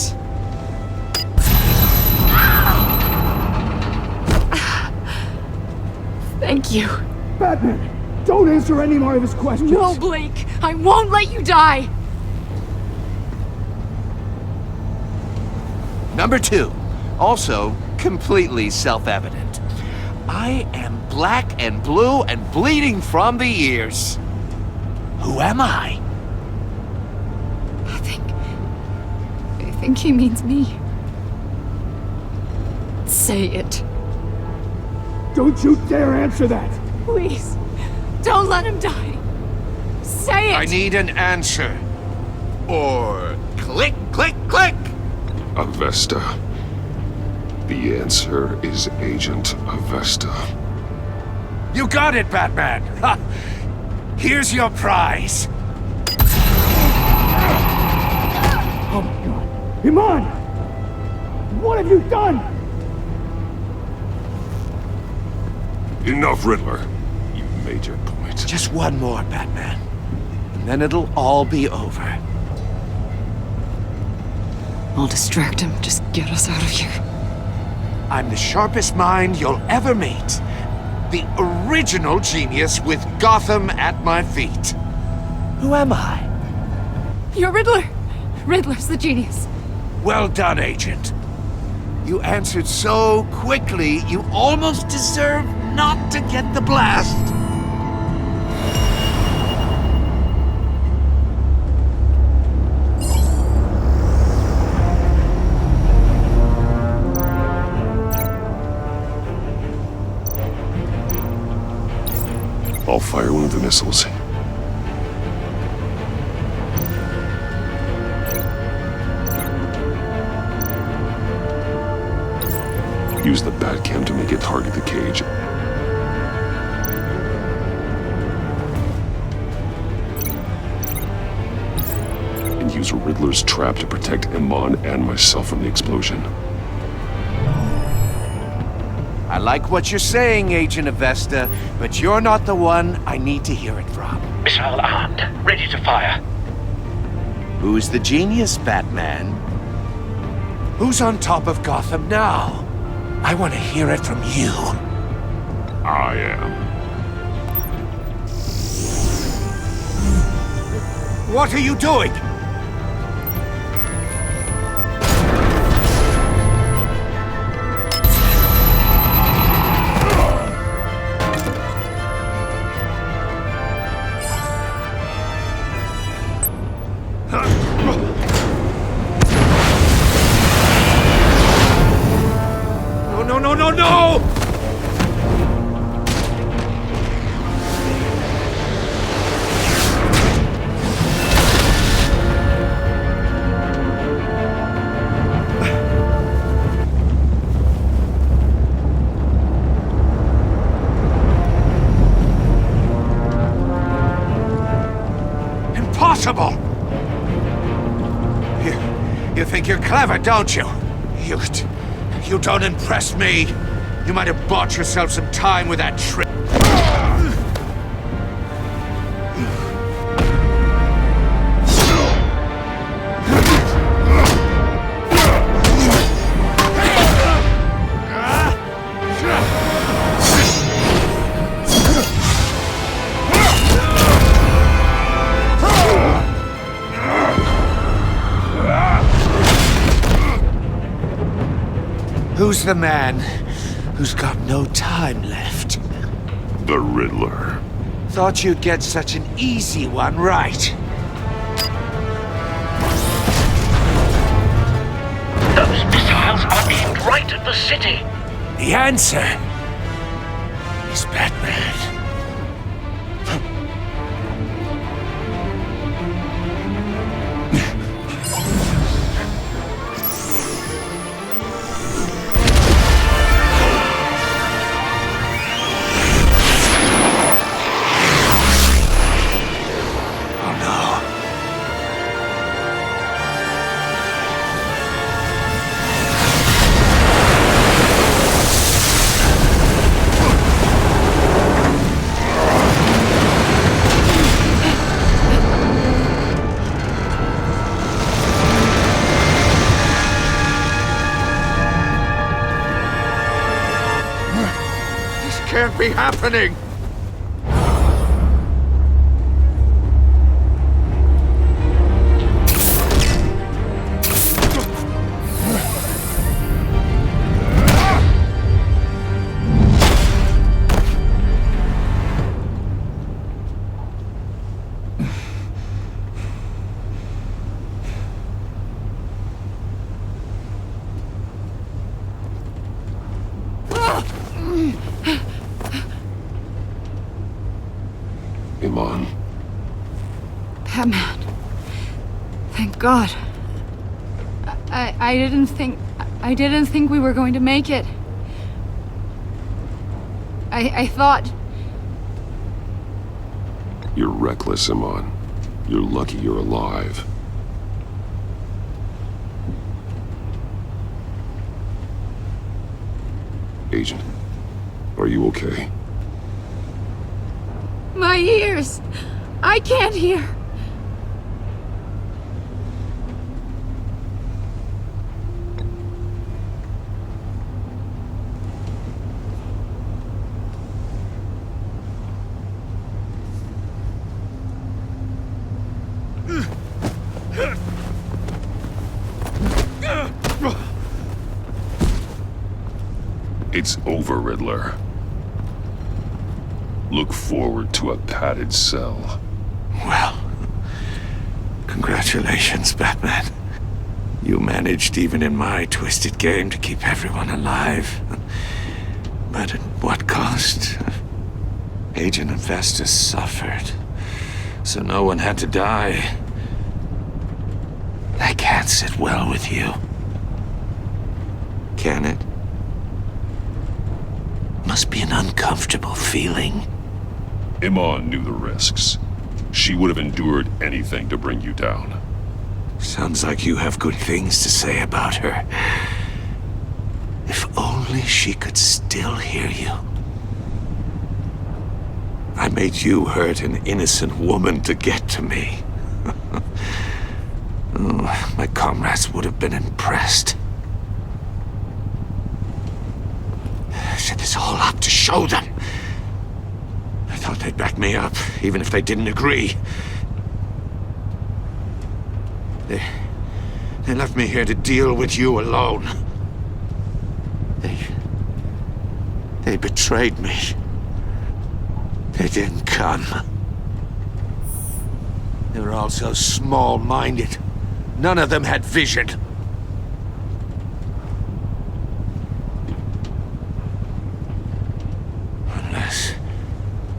Thank you. Batman, don't answer any more of his questions. No, Blake. I won't let you die. Number 2. Also completely self-evident. I am black and blue and bleeding from the ears. Who am I? I think he means me. Say it. Don't you dare answer that! Please, don't let him die. Say it! I need an answer. Or click, click, click! Avesta. The answer is Agent Avesta. You got it, Batman! Ha! Here's your prize. Oh my god. Iman! What have you done? Enough, Riddler. You made your point. Just one more, Batman. And then it'll all be over. I'll distract him. Just get us out of here. I'm the sharpest mind you'll ever meet. The original genius with Gotham at my feet. Who am I? You're Riddler. Riddler's the genius. Well done, Agent. You answered so quickly, you almost deserve not to get the blast. I'll fire one of the missiles. Use the Batcam to make it target the cage. And use Riddler's trap to protect Iman and myself from the explosion. I like what you're saying, Agent Avesta, but you're not the one I need to hear it from. Missile armed, ready to fire. Who's the genius, Batman? Who's on top of Gotham now? I want to hear it from you. I am. What are you doing? No! Impossible! You think you're clever, don't you? You don't impress me. You might have bought yourself some time with that trick. Who's the man who's got no time left? The Riddler. Thought you'd get such an easy one right. Those missiles are aimed right at the city. The answer is Batman. Can't be happening! Iman. Batman. Thank God. I didn't think we were going to make it. I thought... You're reckless, Iman. You're lucky you're alive. Agent, are you okay? My ears! I can't hear! It's over, Riddler. Look forward to a padded cell. Well, congratulations, Batman. You managed, even in my twisted game, to keep everyone alive. But at what cost? Agent Infestus suffered, so no one had to die. That can't sit well with you. Can it? Must be an uncomfortable feeling. Iman knew the risks. She would have endured anything to bring you down. Sounds like you have good things to say about her. If only she could still hear you. I made you hurt an innocent woman to get to me. Oh, my comrades would have been impressed. I set this all up to show them. I thought they'd back me up, even if they didn't agree. They left me here to deal with you alone. They betrayed me. They didn't come. They were all so small-minded. None of them had vision.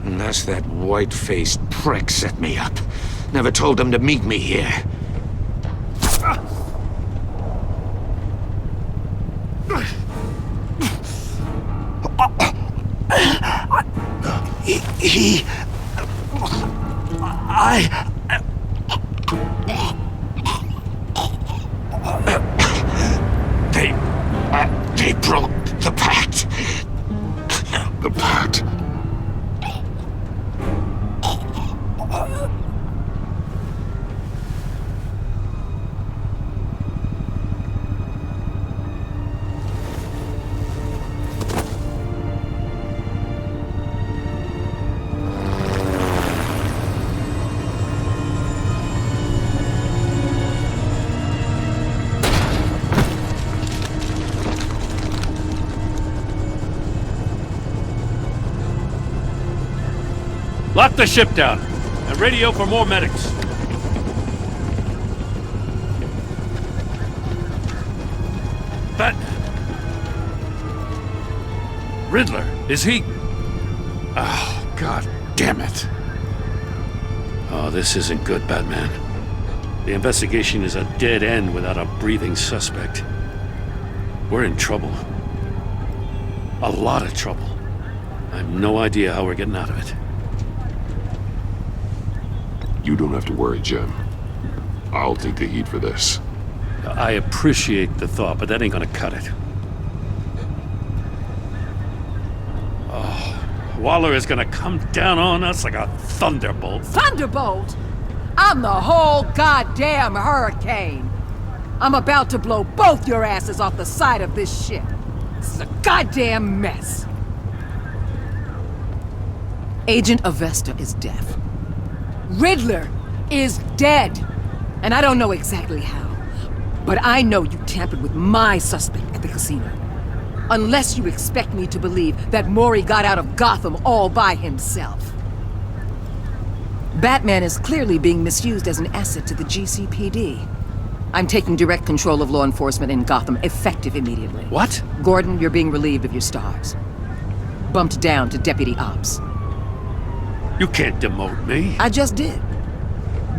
Unless that white-faced prick set me up. Never told them to meet me here. They broke the pact. The pact? the ship down and radio for more medics. But Riddler, is he? Oh, God damn it. Oh, this isn't good, Batman. The investigation is a dead end without a breathing suspect. We're in trouble. A lot of trouble. I have no idea how we're getting out of it. You don't have to worry, Jim. I'll take the heat for this. I appreciate the thought, but that ain't gonna cut it. Oh, Waller is gonna come down on us like a thunderbolt. Thunderbolt? I'm the whole goddamn hurricane. I'm about to blow both your asses off the side of this ship. This is a goddamn mess. Agent Avesta is deaf. Riddler is dead. And I don't know exactly how. But I know you tampered with my suspect at the casino. Unless you expect me to believe that Mori got out of Gotham all by himself. Batman is clearly being misused as an asset to the GCPD. I'm taking direct control of law enforcement in Gotham, effective immediately. What? Gordon, you're being relieved of your stars. Bumped down to Deputy Ops. You can't demote me. I just did.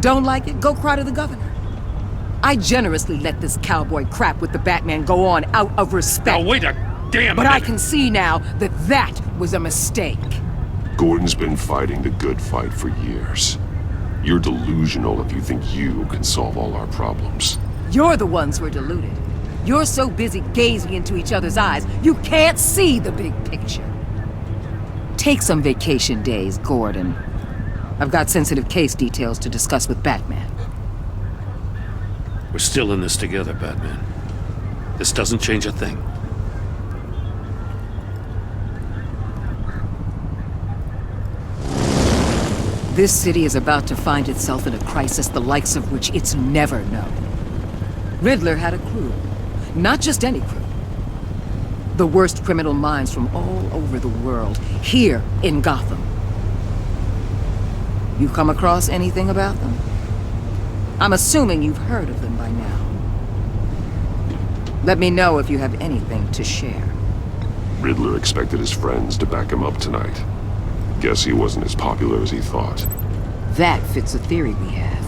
Don't like it? Go cry to the governor. I generously let this cowboy crap with the Batman go on out of respect. Now wait a damn minute. But I can see now that that was a mistake. Gordon's been fighting the good fight for years. You're delusional if you think you can solve all our problems. You're the ones who are deluded. You're so busy gazing into each other's eyes, you can't see the big picture. Take some vacation days, Gordon. I've got sensitive case details to discuss with Batman. We're still in this together, Batman. This doesn't change a thing. This city is about to find itself in a crisis the likes of which it's never known. Riddler had a crew. Not just any crew. The worst criminal minds from all over the world, here in Gotham. You come across anything about them? I'm assuming you've heard of them by now. Let me know if you have anything to share. Riddler expected his friends to back him up tonight. Guess he wasn't as popular as he thought. That fits a theory we have.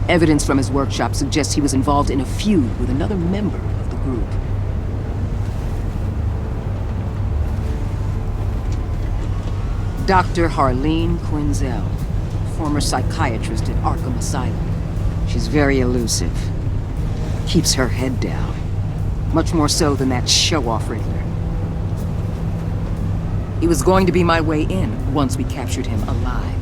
Evidence from his workshop suggests he was involved in a feud with another member of the group. Dr. Harleen Quinzel, former psychiatrist at Arkham Asylum. She's very elusive. Keeps her head down. Much more so than that show-off Riddler. He was going to be my way in once we captured him alive.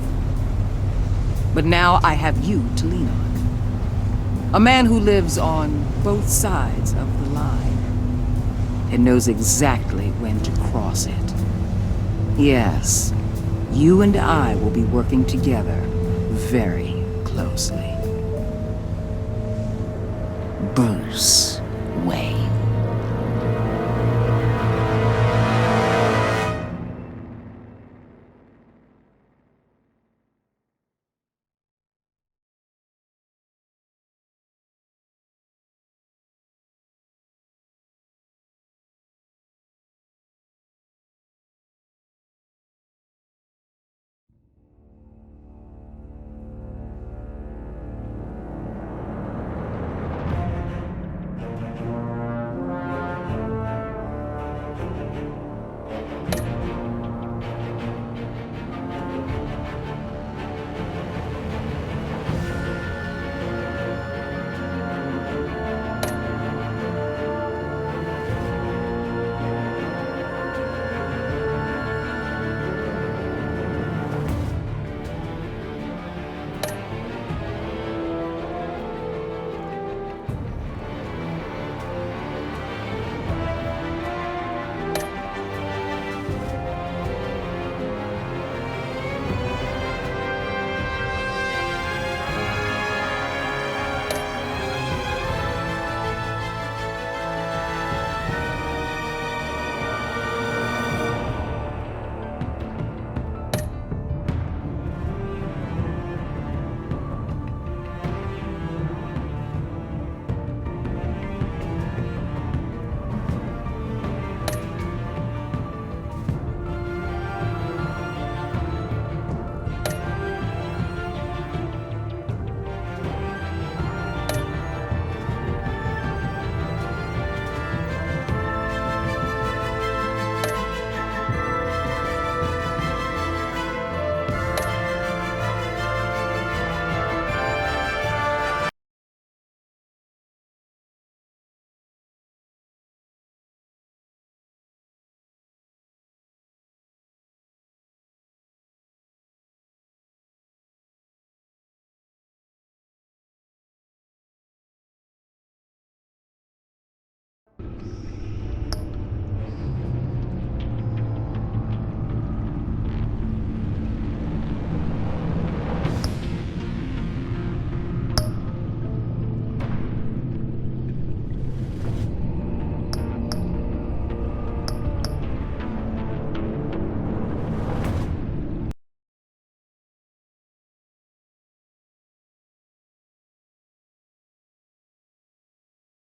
But now I have you to lean on. A man who lives on both sides of the line and knows exactly when to cross it. Yes, you and I will be working together very closely. Bruce Wayne.